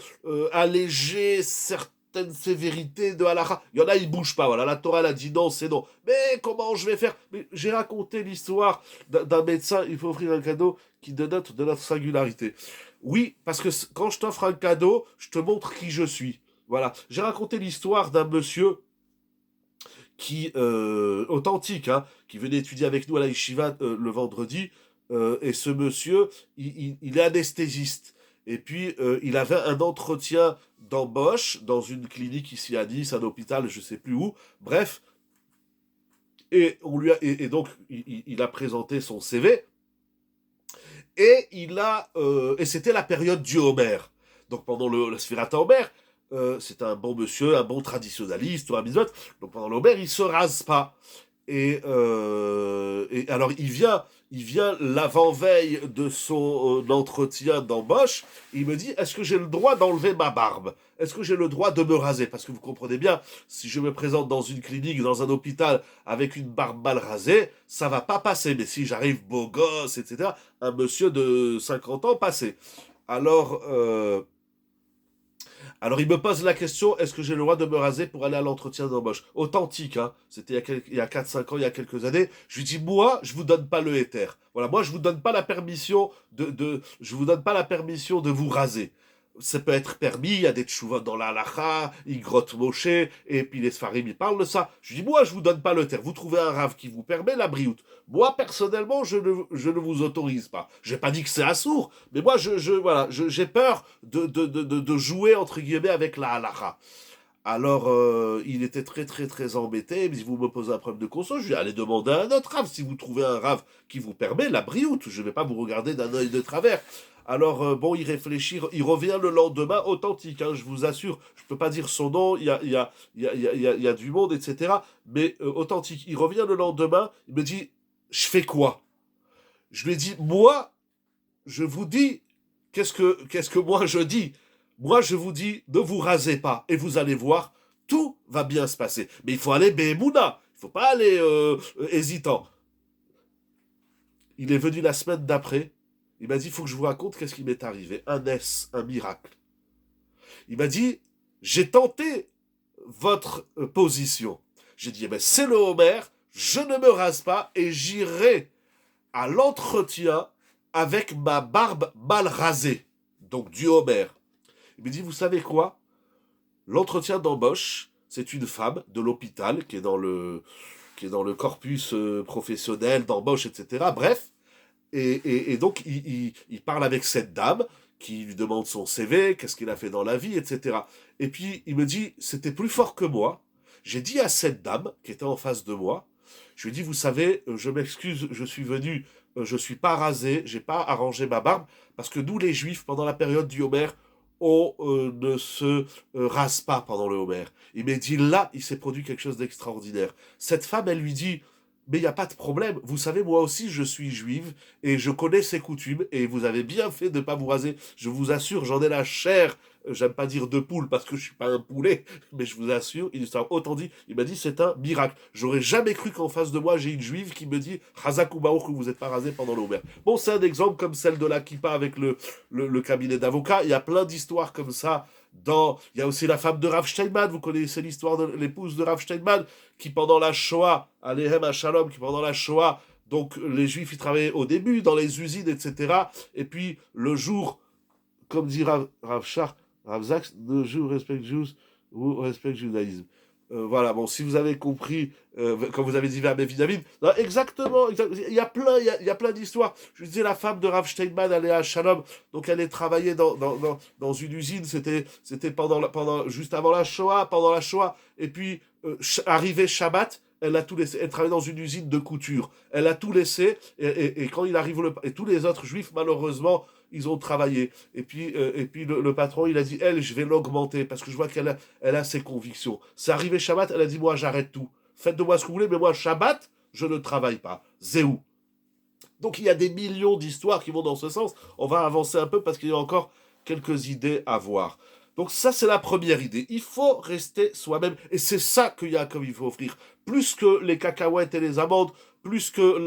alléger certaines sévérités de halakha. Il y en a, ils bougent pas. Voilà, la Torah elle a dit non, c'est non. Mais comment je vais faire? Mais j'ai raconté l'histoire d'un médecin. Il faut offrir un cadeau qui dénote de notre singularité. Oui, parce que quand je t'offre un cadeau, je te montre qui je suis. Voilà. J'ai raconté l'histoire d'un monsieur qui authentique, hein, qui venait étudier avec nous à la yeshiva le vendredi, et ce monsieur, il est anesthésiste. Et puis, il avait un entretien d'embauche dans une clinique ici à Nice, un hôpital, je sais plus où. Bref, et donc, il a présenté son CV, et c'était la période du Homer. Donc, pendant le Sfirat Homer, c'est un bon monsieur, un bon traditionnaliste, Torah Mitzvot. Donc pendant l'Homer, il se rase pas. Et alors il vient l'avant-veille de son entretien d'embauche. Il me dit, est-ce que j'ai le droit d'enlever ma barbe? Est-ce que j'ai le droit de me raser? Parce que vous comprenez bien, si je me présente dans une clinique, dans un hôpital, avec une barbe mal rasée, ça va pas passer. Mais si j'arrive beau gosse, etc., un monsieur de 50 ans passé. Alors, alors il me pose la question, est-ce que j'ai le droit de me raser pour aller à l'entretien d'embauche? Authentique, hein. C'était il y a 4-5 ans, il y a quelques années. Je lui dis, moi, je vous donne pas le éther. Voilà, moi, je vous donne pas la permission je vous donne pas la permission de vous raser. Ça peut être permis, il y a des tchouvot dans la halacha, ils grottent Moshe, et puis les Sfarim, ils parlent de ça. Je dis, moi, je vous donne pas le terre. Vous trouvez un rave qui vous permet la brioute. Moi, personnellement, je ne vous autorise pas. J'ai pas dit que c'est assourd, mais moi, voilà, j'ai peur de jouer, entre guillemets, avec la halacha. Alors, il était très, très, très embêté. Il me dit, vous me posez un problème de conscience. Je lui ai dit, allez demander à un autre rave. Si vous trouvez un rave qui vous permet la brioute, je ne vais pas vous regarder d'un œil de travers. Alors, bon, il réfléchit, il revient le lendemain authentique, hein, je vous assure. Je ne peux pas dire son nom, il y a du monde, etc. Mais authentique. Il revient le lendemain, il me dit, je fais quoi? Je lui ai dit, moi, je vous dis, qu'est-ce que moi je dis? Moi, je vous dis, ne vous rasez pas, et vous allez voir, tout va bien se passer. Mais il faut aller Behemouna, il ne faut pas aller hésitant. Il est venu la semaine d'après, il m'a dit, il faut que je vous raconte qu'est-ce qui m'est arrivé. Un miracle. Il m'a dit, j'ai tenté votre position. J'ai dit, eh ben, c'est le Homer, je ne me rase pas, et j'irai à l'entretien avec ma barbe mal rasée. Donc du Homer. Il me dit, vous savez quoi? L'entretien d'embauche, c'est une femme de l'hôpital qui est dans le corpus professionnel d'embauche, etc. Bref, et donc il parle avec cette dame qui lui demande son CV, qu'est-ce qu'il a fait dans la vie, etc. Et puis il me dit, c'était plus fort que moi. J'ai dit à cette dame qui était en face de moi, je lui ai dit, vous savez, je m'excuse, je suis venu, je suis pas rasé, j'ai pas arrangé ma barbe, parce que nous les juifs, pendant la période du Homer, on ne se rase pas pendant le Homer. Il m'a dit, là, il s'est produit quelque chose d'extraordinaire. Cette femme, elle lui dit, mais il n'y a pas de problème. Vous savez, moi aussi, je suis juive et je connais ces coutumes et vous avez bien fait de ne pas vous raser. Je vous assure, j'en ai la chair. J'aime pas dire de poule parce que je suis pas un poulet, mais je vous assure, il s'est autant dit, il m'a dit c'est un miracle. J'aurais jamais cru qu'en face de moi j'ai une juive qui me dit Hazak ou Baruch que vous n'êtes pas rasé pendant l'Omer. Bon, c'est un exemple comme celle de la kippa avec le cabinet d'avocats. Il y a plein d'histoires comme ça. Il y a aussi la femme de Rav Steinman, vous connaissez l'histoire de l'épouse de Rav Steinman, qui pendant la Shoah, Alehem Shalom, qui pendant la Shoah, donc les juifs ils travaillaient au début dans les usines, etc. Et puis le jour, comme dit Rav Shach, Rav Zaks, le jour respect Jews ou respect judaïsme. Voilà, bon, si vous avez compris, quand vous avez dit Verbe David, exactement, il y a plein d'histoires. Je disais, la femme de Rav Steinman, elle est à Shalom, donc elle est travaillée dans une usine, c'était juste avant la Shoah, pendant la Shoah, et puis, arrivé Shabbat, elle a tout laissé. Elle travaille dans une usine de couture. Elle a tout laissé, et quand il arrive, et tous les autres juifs, malheureusement, ils ont travaillé. Et puis le patron, il a dit, elle, je vais l'augmenter, parce que je vois elle a ses convictions. C'est arrivé Shabbat, elle a dit, moi, j'arrête tout. Faites de moi ce que vous voulez, mais moi, Shabbat, je ne travaille pas. Zéou. Donc, il y a des millions d'histoires qui vont dans ce sens. On va avancer un peu, parce qu'il y a encore quelques idées à voir. Donc ça, c'est la première idée. Il faut rester soi-même. Et c'est ça que Yaakov il faut offrir. Plus que les cacahuètes et les amandes, plus que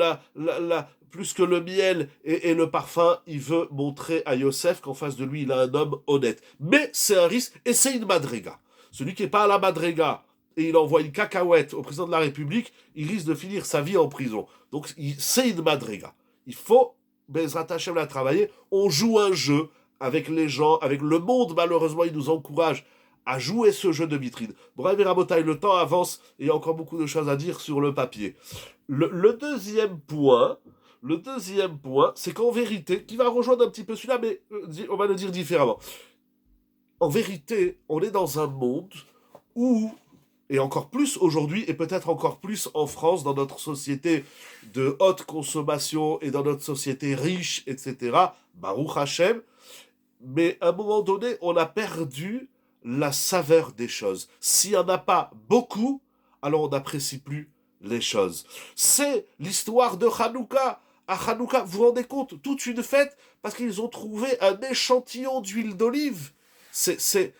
plus que le miel et le parfum, il veut montrer à Yosef qu'en face de lui, il a un homme honnête. Mais c'est un risque, et c'est une madriga. Celui qui n'est pas à la madriga, et il envoie une cacahuète au président de la République, il risque de finir sa vie en prison. Donc c'est une madriga. Il faut, Bezrat Hashem la travailler. On joue un jeu avec les gens, avec le monde, malheureusement, il nous encourage à jouer ce jeu de vitrine. Bref, et Rabotai, le temps avance et il y a encore beaucoup de choses à dire sur le papier. Le deuxième point, c'est qu'en vérité, qui va rejoindre un petit peu celui-là, mais on va le dire différemment. En vérité, on est dans un monde où, et encore plus aujourd'hui, et peut-être encore plus en France, dans notre société de haute consommation et dans notre société riche, etc., Baruch Hashem, mais à un moment donné, on a perdu la saveur des choses. S'il n'y en a pas beaucoup, alors on n'apprécie plus les choses. C'est l'histoire de Hanouka. À Hanouka, vous vous rendez compte, toute une fête, parce qu'ils ont trouvé un échantillon d'huile d'olive. C'est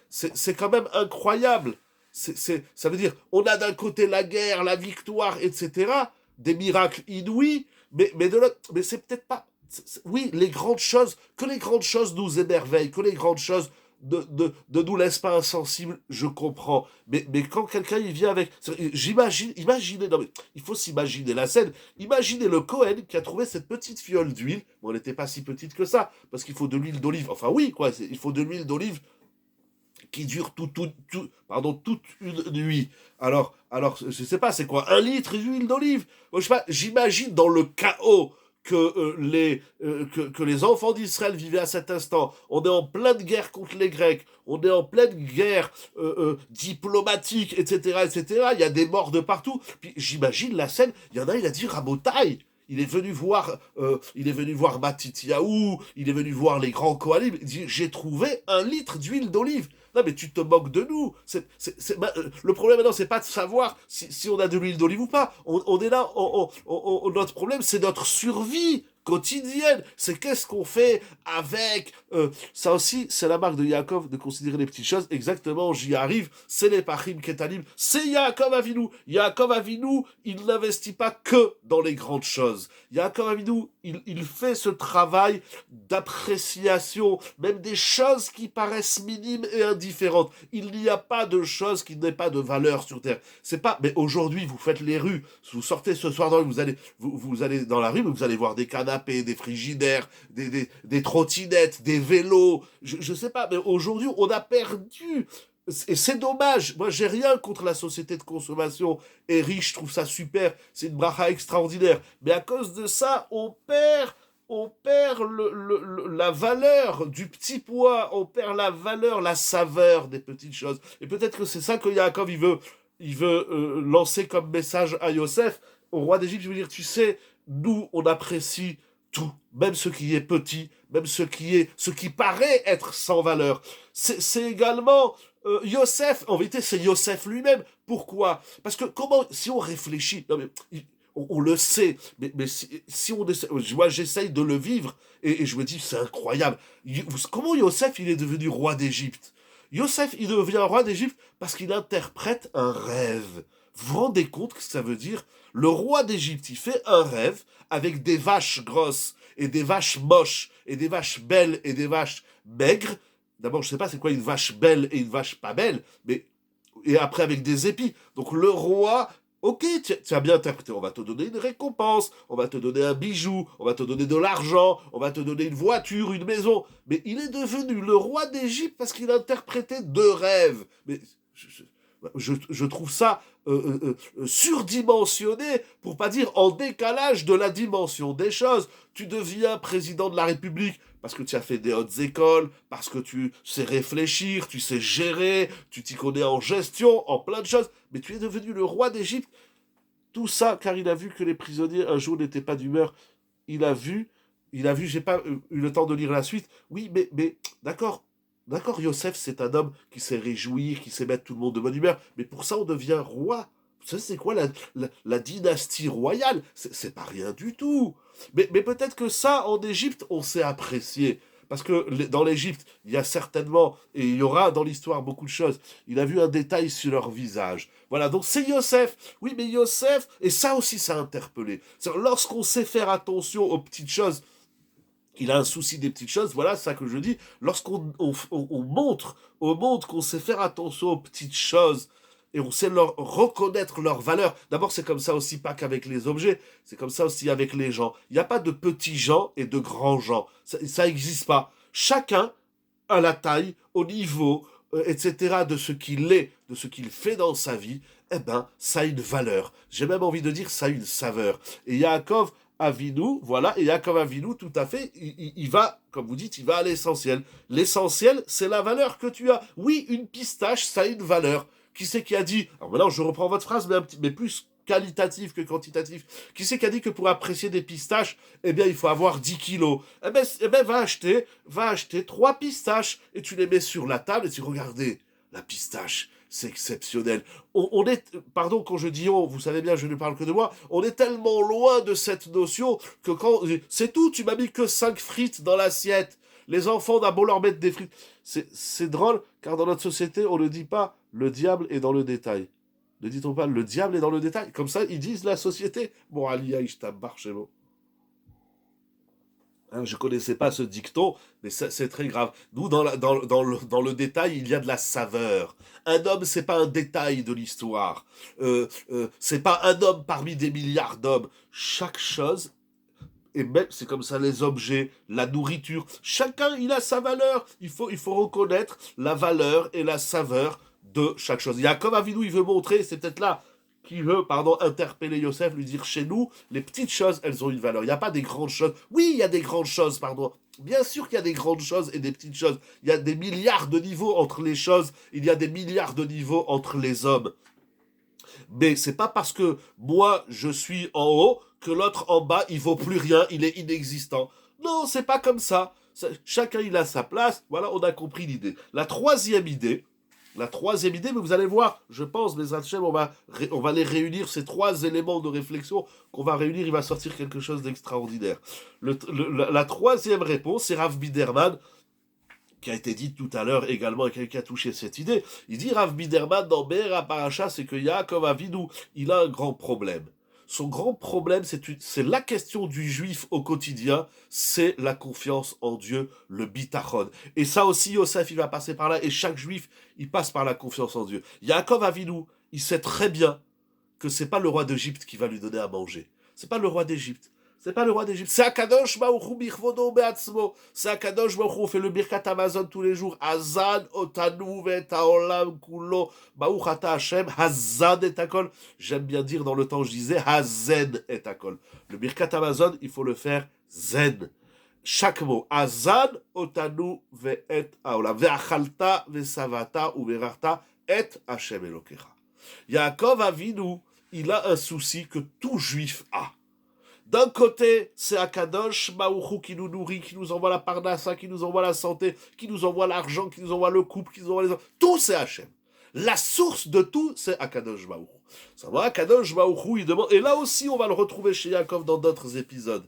quand même incroyable. Ça veut dire, on a d'un côté la guerre, la victoire, etc., des miracles inouïs, mais c'est peut-être pas... Oui, les grandes choses, que les grandes choses nous émerveillent, que les grandes choses ne nous laissent pas insensibles, je comprends. Mais quand quelqu'un il vient avec... Imaginez, non mais il faut s'imaginer la scène. Imaginez le Cohen qui a trouvé cette petite fiole d'huile. Bon, elle n'était pas si petite que ça, parce qu'il faut de l'huile d'olive. Enfin oui, quoi, il faut de l'huile d'olive qui dure toute une nuit. Alors, je sais pas, c'est quoi, 1 litre d'huile d'olive? Moi, je sais pas, j'imagine dans le chaos que les enfants d'Israël vivaient à cet instant. On est en pleine guerre contre les Grecs, on est en pleine guerre diplomatique, etc., etc. Il y a des morts de partout. Puis j'imagine la scène, il y en a, il a dit Rabotai. Il est venu voir Matityahu, il est venu voir les grands Kohanim, il dit, j'ai trouvé 1 litre d'huile d'olive. Non mais tu te moques de nous. Le problème maintenant, c'est pas de savoir si on a de l'huile d'olive ou pas. On est là, notre problème, c'est notre survie quotidienne. C'est qu'est-ce qu'on fait avec... ça aussi, c'est la marque de Yaakov de considérer les petites choses. Exactement, j'y arrive. C'est les Pachim Ketalim. C'est Yaakov Avinu. Yaakov Avinu, il n'investit pas que dans les grandes choses. Yaakov Avinu, il fait ce travail d'appréciation, même des choses qui paraissent minimes et indifférentes. Il n'y a pas de choses qui n'aient pas de valeur sur Terre. C'est pas... Mais aujourd'hui, vous faites les rues. Vous sortez ce soir dans la rue, vous allez dans la rue, mais vous allez voir des canapés, des frigidaires, des trottinettes, des vélos. Je sais pas, mais aujourd'hui, on a perdu. Et c'est dommage. Moi, j'ai rien contre la société de consommation est riche, je trouve ça super. C'est une bracha extraordinaire. Mais à cause de ça, on perd la valeur du petit pois, on perd la valeur, la saveur des petites choses. Et peut-être que c'est ça que Yaakov, il veut lancer comme message à Yosef, au roi d'Égypte. Il veut dire, tu sais, nous, on apprécie tout, même ce qui est petit, même ce qui paraît être sans valeur. C'est également Yosef, en vérité, c'est Yosef lui-même. Pourquoi? Parce que si on réfléchit, non mais, on le sait, mais si on essaie, moi j'essaye de le vivre, et je me dis, c'est incroyable. Comment Yosef, il est devenu roi d'Égypte? Yosef, il devient roi d'Égypte parce qu'il interprète un rêve. Vous vous rendez compte que ça veut dire? Le roi d'Égypte, il fait un rêve avec des vaches grosses, et des vaches moches, et des vaches belles, et des vaches maigres. D'abord, je sais pas c'est quoi une vache belle et une vache pas belle, mais et après avec des épis. Donc le roi, ok, tu as bien interprété, on va te donner une récompense, on va te donner un bijou, on va te donner de l'argent, on va te donner une voiture, une maison. Mais il est devenu le roi d'Égypte parce qu'il interprétait deux rêves. Mais je trouve ça surdimensionné, pour pas dire en décalage de la dimension des choses. Tu deviens président de la République parce que tu as fait des hautes écoles, parce que tu sais réfléchir, tu sais gérer, tu t'y connais en gestion, en plein de choses, mais tu es devenu le roi d'Égypte. Tout ça car il a vu que les prisonniers un jour n'étaient pas d'humeur. Il a vu, j'ai pas eu le temps de lire la suite. Oui, mais d'accord, d'accord, Yosef, c'est un homme qui sait réjouir, qui sait mettre tout le monde de bonne humeur, mais pour ça on devient roi. Ça, c'est quoi la dynastie royale? C'est pas rien du tout. Mais peut-être que ça, en Égypte, on sait apprécier. Parce que dans l'Égypte, il y a certainement, et il y aura dans l'histoire beaucoup de choses, il a vu un détail sur leur visage. Voilà, donc c'est Yosef. Oui, mais Yosef, et ça aussi, ça a interpellé. Lorsqu'on sait faire attention aux petites choses, il a un souci des petites choses, voilà, c'est ça que je dis. Lorsqu'on on montre au monde qu'on sait faire attention aux petites choses, et on sait leur reconnaître leur valeur. D'abord, c'est comme ça aussi pas qu'avec les objets, c'est comme ça aussi avec les gens. Il n'y a pas de petits gens et de grands gens. Ça n'existe pas. Chacun à la taille, au niveau, etc., de ce qu'il est, de ce qu'il fait dans sa vie, eh ben, ça a une valeur. J'ai même envie de dire, ça a une saveur. Et Yaakov Avinu, voilà, et Yaakov Avinu, tout à fait, il va, comme vous dites, il va à l'essentiel. L'essentiel, c'est la valeur que tu as. Oui, une pistache, ça a une valeur. Qui c'est qui a dit, alors maintenant je reprends votre phrase, mais plus qualitatif que quantitatif. Qui c'est qui a dit que pour apprécier des pistaches, eh bien, il faut avoir 10 kilos? Eh ben, va acheter 3 pistaches et tu les mets sur la table et tu regardez la pistache. C'est exceptionnel. On est, pardon, quand je dis on, vous savez bien, je ne parle que de moi, on est tellement loin de cette notion que quand, c'est tout, tu m'as mis que 5 frites dans l'assiette. Les enfants, on a beau leur mettre des frites. C'est drôle, car dans notre société, on ne dit pas le diable est dans le détail. Ne dit-on pas le diable est dans le détail? Comme ça, ils disent la société. Bon, Aliyah, je tabarre chez moi. Hein, je connaissais pas ce dicton, mais c'est très grave. Nous, dans le détail, il y a de la saveur. Un homme, c'est pas un détail de l'histoire. C'est pas un homme parmi des milliards d'hommes. Chaque chose, et même, c'est comme ça, les objets, la nourriture, chacun, il a sa valeur. Il faut reconnaître la valeur et la saveur de chaque chose. Yaakov Avinu, il veut montrer, c'est peut-être là qu'il veut, pardon, interpeller Yosef, lui dire, chez nous, les petites choses, elles ont une valeur. Il n'y a pas des grandes choses. Oui, il y a des grandes choses, pardon. Bien sûr qu'il y a des grandes choses et des petites choses. Il y a des milliards de niveaux entre les choses. Il y a des milliards de niveaux entre les hommes. Mais c'est pas parce que moi je suis en haut que l'autre en bas il vaut plus rien, il est inexistant. Non, c'est pas comme ça. Chacun il a sa place. Voilà, on a compris l'idée. La troisième idée, mais vous allez voir, je pense, mes Hachem, on va les réunir, ces trois éléments de réflexion qu'on va réunir, il va sortir quelque chose d'extraordinaire. La troisième réponse, c'est Rav Biderman, qui a été dit tout à l'heure également, et qui a touché cette idée. Il dit Rav Biderman dans Be'er HaParasha, c'est que Yaakov Avinu, il a un grand problème. Son grand problème, c'est la question du juif au quotidien, c'est la confiance en Dieu, le bitachon. Et ça aussi, Yosef, il va passer par là, et chaque juif, il passe par la confiance en Dieu. Yaakov Avinu, il sait très bien que c'est pas le roi d'Égypte qui va lui donner à manger. C'est pas le roi d'Égypte. C'est pas le roi d'Égypte. C'est Akadosh Baruch Hu Bichvodo Beatzmo. C'est Akadosh Baruch Hu. On fait le Birkat Amazon tous les jours. Hazan Otanu Vet Haolam Kulo. Baruch Ata Hashem. Hazan et Akol. J'aime bien dire dans le temps, je disais Hazen et Akol. Le Birkat Amazon, il faut le faire zen. Chaque mot. Hazan Otanu Vet Haolam. Ve'achalta ve'savata ou ve'rarta et Hashem Elokecha. Yaakov Avinu, il a un souci que tout juif a. D'un côté, c'est Akadosh Baruch Hu qui nous nourrit, qui nous envoie la parnassa, qui nous envoie la santé, qui nous envoie l'argent, qui nous envoie le couple, qui nous envoie les... Tout, c'est Hachem. La source de tout, c'est Akadosh Baruch Hu. Ça va, Kadosh Baruch Hu, il demande, et là aussi on va le retrouver chez Yaakov dans d'autres épisodes.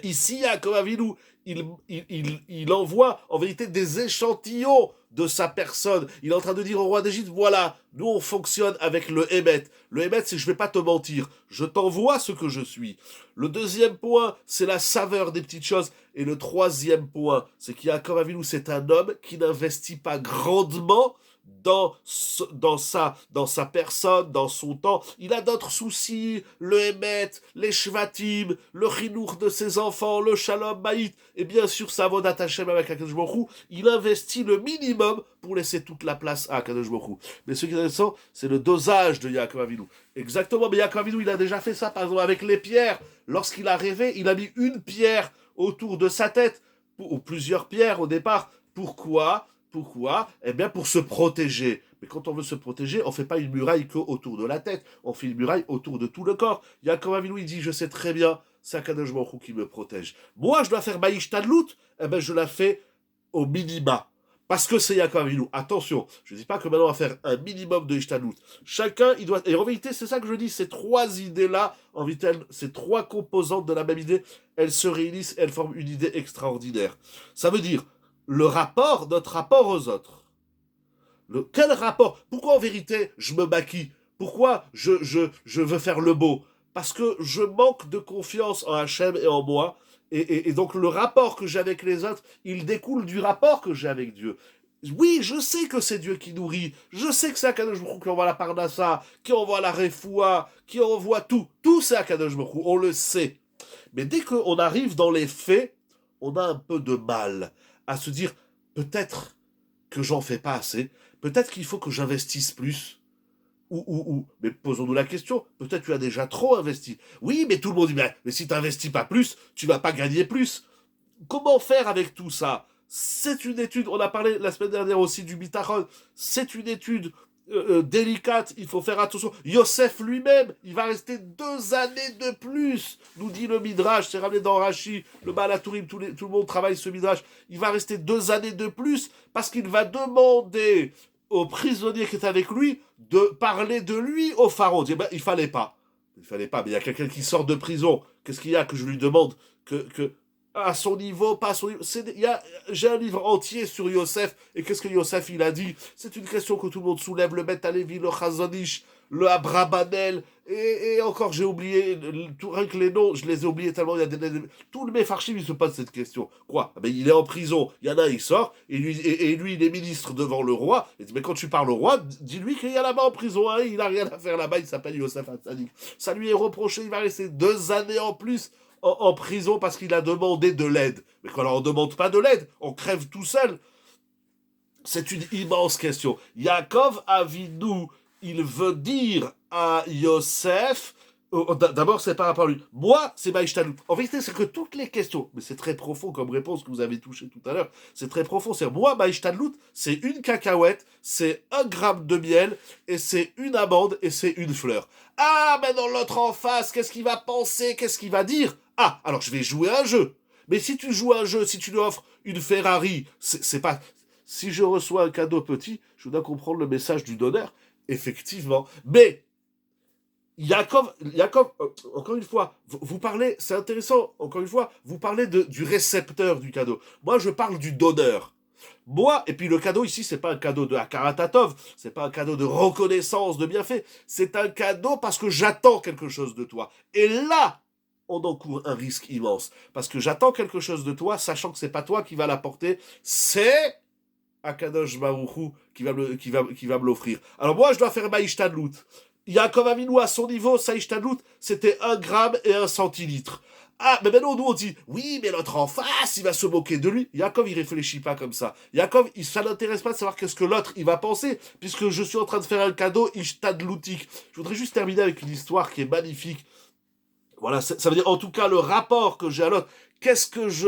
Ici, Yaakov Avinu, il envoie en vérité des échantillons de sa personne. Il est en train de dire au roi d'Égypte, voilà, nous on fonctionne avec le Hémet. Le Hémet, c'est je vais pas te mentir, je t'envoie ce que je suis. Le deuxième point, c'est la saveur des petites choses. Et le troisième point, c'est qu'Yaakov Avinu, c'est un homme qui n'investit pas grandement dans sa personne, dans son temps. Il a d'autres soucis, le Hémet, les Shvatim, le Chinour de ses enfants, le Shalom Baït, et bien sûr sa Avodat Hashem avec Akadosh Baruch Hu. Il investit le minimum pour laisser toute la place à Akadosh Baruch Hu. Mais ce qui est intéressant, c'est le dosage de Yaakov Avinu. Exactement, mais Yaakov Avinu, il a déjà fait ça, par exemple, avec les pierres. Lorsqu'il a rêvé, il a mis une pierre autour de sa tête, ou plusieurs pierres au départ. Pourquoi ? Eh bien, pour se protéger. Mais quand on veut se protéger, on ne fait pas une muraille qu'autour de la tête. On fait une muraille autour de tout le corps. Yaakov Avinu, il dit, je sais très bien, c'est Akadosh Baruch Hu qui me protège. Moi, je dois faire Baïsh Tadlout, eh bien, je la fais au minima. Parce que c'est Yaakov Avinu. Attention, je ne dis pas que maintenant on va faire un minimum de Ishtadlout. Chacun, il doit... Et en vérité, c'est ça que je dis, ces trois idées-là, en vérité, ces trois composantes de la même idée, elles se réunissent, elles forment une idée extraordinaire. Ça veut dire, notre rapport aux autres. Quel rapport? Pourquoi en vérité je me maquille? Pourquoi je veux faire le beau? Parce que je manque de confiance en Hachem et en moi. Et donc le rapport que j'ai avec les autres, il découle du rapport que j'ai avec Dieu. Oui, je sais que c'est Dieu qui nourrit. Je sais que c'est Akadosh Baruch Hu qui envoie la Parnassa, qui envoie la Refoua, qui envoie tout. Tout c'est Akadosh Baruch Hu, on le sait. Mais dès qu'on arrive dans les faits, on a un peu de mal à se dire, peut-être que j'en fais pas assez, peut-être qu'il faut que j'investisse plus. Mais posons-nous la question, peut-être tu as déjà trop investi. Oui, mais tout le monde dit, mais si tu n'investis pas plus, tu vas pas gagner plus. Comment faire avec tout ça? C'est une étude, on a parlé la semaine dernière aussi du bitachon, c'est une étude délicate, il faut faire attention. Yosef lui-même, il va rester 2 années de plus, nous dit le Midrash, c'est ramené dans Rashi, le Baal HaTurim, tout le monde travaille ce Midrash. Il va rester 2 années de plus parce qu'il va demander au prisonnier qui est avec lui de parler de lui au pharaon. Il fallait pas. Mais il y a quelqu'un qui sort de prison. Qu'est-ce qu'il y a que je lui demande que à son niveau, pas à son niveau. J'ai un livre entier sur Yosef, et qu'est-ce que Yosef il a dit? C'est une question que tout le monde soulève, le Bet Alevi, le Chazonish, le Abrabanel, et encore j'ai oublié, rien que les noms, je les ai oubliés tellement, il y a tout le Mefarchim, il se pose cette question. Quoi? Il est en prison, il y en a, il sort, et lui il est ministre devant le roi, il dit, mais quand tu parles au roi, dis-lui qu'il y a là-bas en prison, hein, il n'a rien à faire là-bas, il s'appelle Yosef Hatzadik. Ça lui est reproché, il va rester 2 années en plus en prison parce qu'il a demandé de l'aide. Mais quand on ne demande pas de l'aide, on crève tout seul. C'est une immense question. Yaakov Avinu, il veut dire à Yosef, d'abord c'est par rapport à lui, moi c'est Baïshtalut. En vérité c'est que toutes les questions, mais c'est très profond comme réponse que vous avez touché tout à l'heure, c'est très profond, c'est moi Baïshtalut, c'est une cacahuète, c'est 1 gramme de miel, et c'est une amande, et c'est une fleur. Ah, mais dans l'autre en face, qu'est-ce qu'il va penser, qu'est-ce qu'il va dire? Ah, alors je vais jouer à un jeu. Mais si tu joues à un jeu, si tu lui offres une Ferrari, c'est pas... Si je reçois un cadeau petit, je dois comprendre le message du donneur, effectivement. Mais Yaakov, encore une fois, vous parlez, c'est intéressant, encore une fois, vous parlez du récepteur du cadeau. Moi, je parle du donneur. Moi, et puis le cadeau ici, c'est pas un cadeau de Hakaratatov, c'est pas un cadeau de reconnaissance, de bienfait, c'est un cadeau parce que j'attends quelque chose de toi. Et là, on encourt un risque immense. Parce que j'attends quelque chose de toi, sachant que c'est pas toi qui va l'apporter, c'est Akadosh Baruch Hu qui va me l'offrir. Alors moi, je dois faire ma Ishtadlout. Yaakov Avinu, à son niveau, sa Ishtadlout, c'était 1 gramme et 1 centilitre. Ah, mais maintenant, nous, on dit, oui, mais l'autre en face, il va se moquer de lui. Yaakov, il réfléchit pas comme ça. Yaakov, ça l'intéresse pas de savoir qu'est-ce que l'autre, il va penser, puisque je suis en train de faire un cadeau Ishtadloutique. Je voudrais juste terminer avec une histoire qui est magnifique. Voilà, ça veut dire, en tout cas, le rapport que j'ai à l'autre. Qu'est-ce que je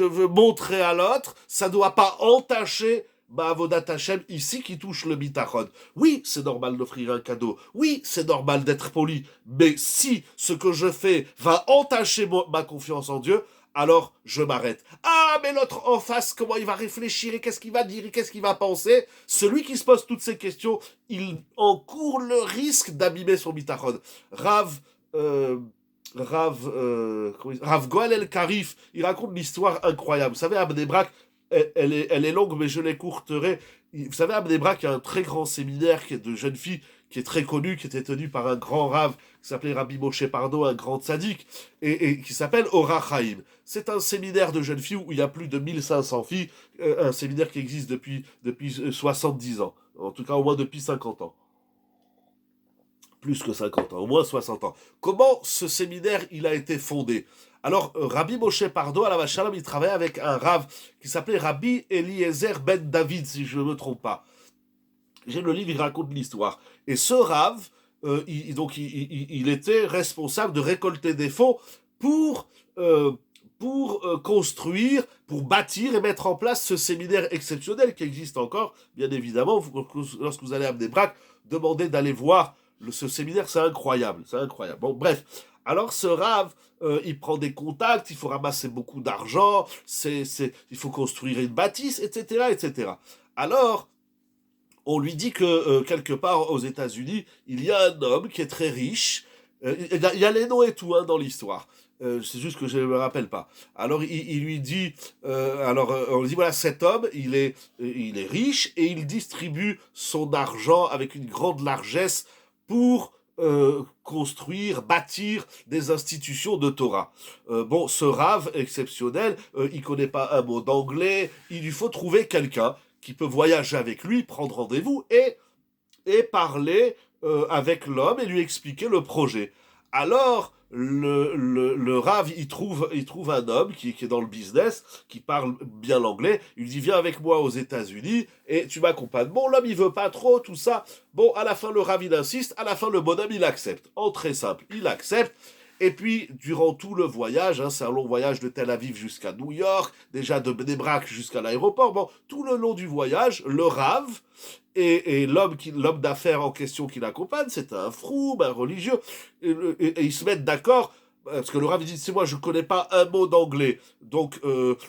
veux montrer à l'autre? Ça ne doit pas entacher ma Avodat Hashem ici qui touche le bitachon. Oui, c'est normal d'offrir un cadeau. Oui, c'est normal d'être poli. Mais si ce que je fais va entacher ma confiance en Dieu, alors je m'arrête. Ah, mais l'autre en face, comment il va réfléchir et qu'est-ce qu'il va dire et qu'est-ce qu'il va penser? Celui qui se pose toutes ces questions, il encourt le risque d'abîmer son bitachon. Rav, euh, Rav Goel El Karif, il raconte l'histoire incroyable. Vous savez, Abnebrak, elle est longue, mais je l'écourterai. Vous savez, Abnebrak, il y a un très grand séminaire qui est de jeunes filles, qui est très connu, qui était tenu par un grand Rav, qui s'appelait Rabbi Moshe Pardo, un grand tzaddik, et qui s'appelle Ora Chaim. C'est un séminaire de jeunes filles où il y a plus de 1500 filles, un séminaire qui existe depuis 70 ans, en tout cas au moins depuis 50 ans. Plus que 50 ans, au moins 60 ans. Comment ce séminaire il a été fondé? Alors, Rabbi Moshe Pardo, à la Shalom, il travaillait avec un Rav qui s'appelait Rabbi Eliezer Ben David, si je ne me trompe pas. J'ai le livre, il raconte l'histoire. Et ce Rav, il était responsable de récolter des fonds pour, euh, construire, pour bâtir et mettre en place ce séminaire exceptionnel qui existe encore, bien évidemment. Lorsque vous allez à Bnei-Brak, demandez d'aller voir ce séminaire, c'est incroyable, c'est incroyable. Bon, bref. Alors ce Rav, il prend des contacts, il faut ramasser beaucoup d'argent, il faut construire une bâtisse, etc., etc. Alors, on lui dit que quelque part aux États-Unis, il y a un homme qui est très riche. Il y a les noms et tout dans l'histoire. C'est juste que je ne me rappelle pas. Alors il lui dit, on lui dit voilà, cet homme, il est riche et il distribue son argent avec une grande largesse pour construire, bâtir des institutions de Torah. Bon, ce Rav exceptionnel, il connaît pas un mot d'anglais, il lui faut trouver quelqu'un qui peut voyager avec lui, prendre rendez-vous et parler avec l'homme et lui expliquer le projet. Alors, le Rav, il trouve un homme qui est dans le business, qui parle bien l'anglais. Il lui dit, viens avec moi aux États-Unis et tu m'accompagnes. Bon, l'homme, il veut pas trop, tout ça. Bon, à la fin, le Rav, il insiste. À la fin, le bonhomme, il accepte. En très simple, il accepte. Et puis, durant tout le voyage, c'est un long voyage de Tel Aviv jusqu'à New York, déjà de Bnei Brak jusqu'à l'aéroport. Bon, tout le long du voyage, le Rav et l'homme d'affaires en question qui l'accompagne, c'est un froum, un religieux, et ils se mettent d'accord. Parce que le Rav dit, c'est moi, je connais pas un mot d'anglais, donc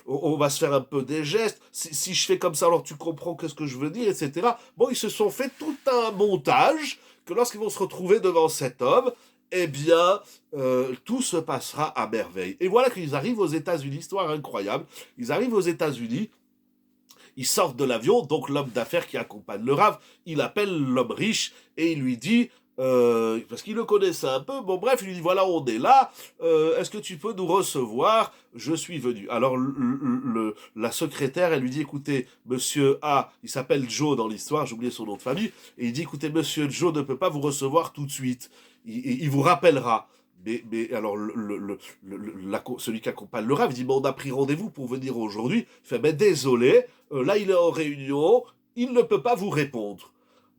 on va se faire un peu des gestes. Si je fais comme ça, alors tu comprends qu'est-ce que je veux dire, etc. Bon, ils se sont fait tout un montage que lorsqu'ils vont se retrouver devant cet homme, eh bien, tout se passera à merveille. Et voilà qu'ils arrivent aux États-Unis, histoire incroyable. Ils arrivent aux États-Unis, ils sortent de l'avion, donc l'homme d'affaires qui accompagne le Rav, il appelle l'homme riche et il lui dit, parce qu'il le connaissait un peu, bon bref, il lui dit voilà, on est là, est-ce que tu peux nous recevoir? Je suis venu. Alors la secrétaire, elle lui dit écoutez, monsieur A, il s'appelle Joe dans l'histoire, j'ai oublié son nom de famille, et il dit écoutez, monsieur Joe ne peut pas vous recevoir tout de suite, il vous rappellera. Mais alors, celui qui accompagne le Rav dit mais on a pris rendez-vous pour venir aujourd'hui. Il fait mais désolé, là il est en réunion, il ne peut pas vous répondre.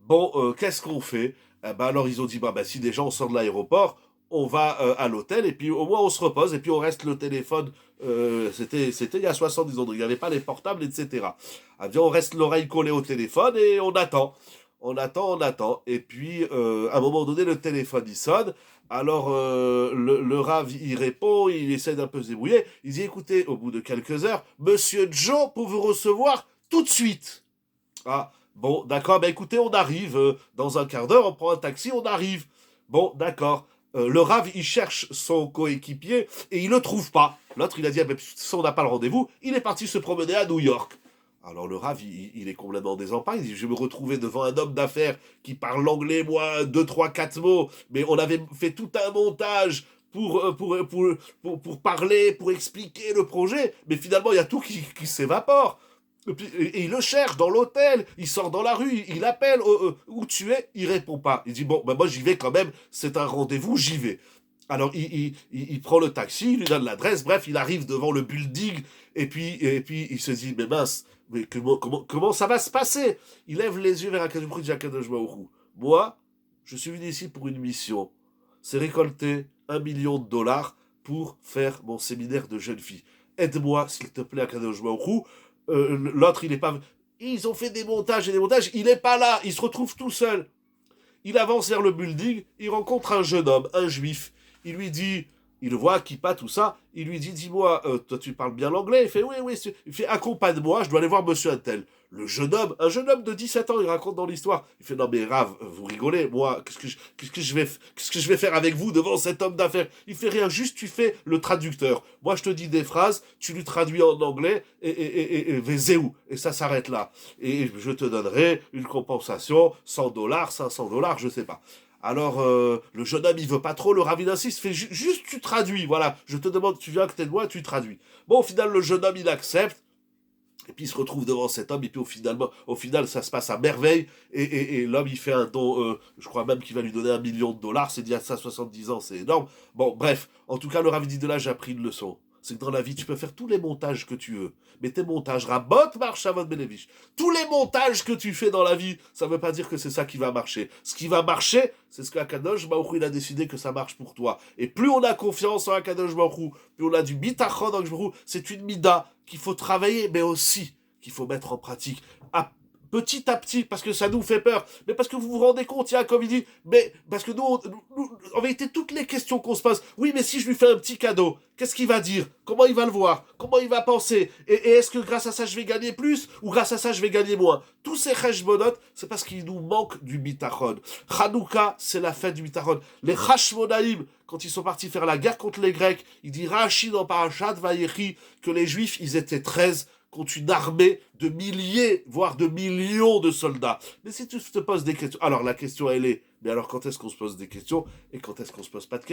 Bon, qu'est-ce qu'on fait? Alors ils ont dit bah si déjà on sort de l'aéroport, on va à l'hôtel et puis au moins on se repose et puis on reste le téléphone. C'était il y a 70 ans, donc il n'y avait pas les portables, etc. Bien, on reste l'oreille collée au téléphone et on attend. On attend. Et puis, à un moment donné, le téléphone, il sonne. Alors, le Rav, il répond, il essaie d'un peu se débrouiller. Il dit, écoutez, au bout de quelques heures, Monsieur Joe pour vous recevoir tout de suite. Ah, bon, d'accord, ben écoutez, on arrive. Dans un quart d'heure, on prend un taxi, on arrive. Bon, d'accord. Le Rav, il cherche son coéquipier et il le trouve pas. L'autre, il a dit, ah, ben, si on n'a pas le rendez-vous, il est parti se promener à New York. Alors le Rav, il est complètement désemparé. Il dit, je vais me retrouver devant un homme d'affaires qui parle l'anglais, moi, 2, 3, 4 mots. Mais on avait fait tout un montage pour parler, pour expliquer le projet. Mais finalement, il y a tout qui s'évapore. Et il le cherche dans l'hôtel, il sort dans la rue, il appelle où tu es, il répond pas. Il dit bon, ben moi j'y vais quand même, c'est un rendez-vous, j'y vais. Alors il prend le taxi, il lui donne l'adresse, bref, il arrive devant le building et puis il se dit mais mince, mais comment ça va se passer? Il lève les yeux vers Akadosh Baruch Hu. Moi, je suis venu ici pour une mission, c'est récolter $1 million pour faire mon séminaire de jeunes filles. Aide-moi, s'il te plaît, Akadosh Baruch Hu. L'autre, il est pas. Ils ont fait des montages et des montages. Il est pas là. Il se retrouve tout seul. Il avance vers le building. Il rencontre un jeune homme, un juif. Il lui dit, il le voit, Kippa, tout ça, il lui dit, dis-moi, toi tu parles bien l'anglais? Il fait, oui, oui, il fait, accompagne-moi, je dois aller voir monsieur Untel. Le jeune homme, un jeune homme de 17 ans, il raconte dans l'histoire. Il fait, non mais Rav, vous rigolez, moi, qu'est-ce que je vais faire avec vous devant cet homme d'affaires? Il fait rien, juste tu fais le traducteur. Moi je te dis des phrases, tu lui traduis en anglais, et vezéou, et ça s'arrête là. Et je te donnerai une compensation, 100 dollars, 500 dollars, je sais pas. Alors, le jeune homme, il veut pas trop, le ravin insiste, fait juste tu traduis, voilà, je te demande, tu viens à côté de moi, tu traduis. Bon, au final, le jeune homme, il accepte, et puis il se retrouve devant cet homme, et puis au final ça se passe à merveille, et l'homme, il fait un don, je crois même qu'il va lui donner 1 million de dollars, c'est dit à ça 70 ans, c'est énorme. Bon, bref, en tout cas, le ravin dit de là, j'ai appris une leçon. C'est que dans la vie, tu peux faire tous les montages que tu veux. Mais tes montages, Rabot marche à votre bénéfice. Tous les montages que tu fais dans la vie, ça ne veut pas dire que c'est ça qui va marcher. Ce qui va marcher, c'est ce qu'Akadosh Baruch Hu, il a décidé que ça marche pour toi. Et plus on a confiance en Akadosh Baruch Hu, plus on a du bitachon en Akadosh Baruch Hu, c'est une mida qu'il faut travailler, mais aussi qu'il faut mettre en pratique. Petit à petit, parce que ça nous fait peur, mais parce que vous vous rendez compte, il y a comme il dit, mais parce que nous, en vérité, toutes les questions qu'on se pose, oui, mais si je lui fais un petit cadeau, qu'est-ce qu'il va dire? Comment il va le voir? Comment il va penser? Et est-ce que grâce à ça, je vais gagner plus, ou grâce à ça, je vais gagner moins? Tous ces cheshbonot, c'est parce qu'il nous manque du bitachon. Hanouka, c'est la fête du bitachon. Les chashmonaïm, quand ils sont partis faire la guerre contre les Grecs, il dit Rashi dans Parashat Vayechi que les Juifs, ils étaient 13 contre une armée de milliers, voire de millions de soldats. Mais si tu te poses des questions, alors la question elle est, mais alors quand est-ce qu'on se pose des questions et quand est-ce qu'on se pose pas de questions?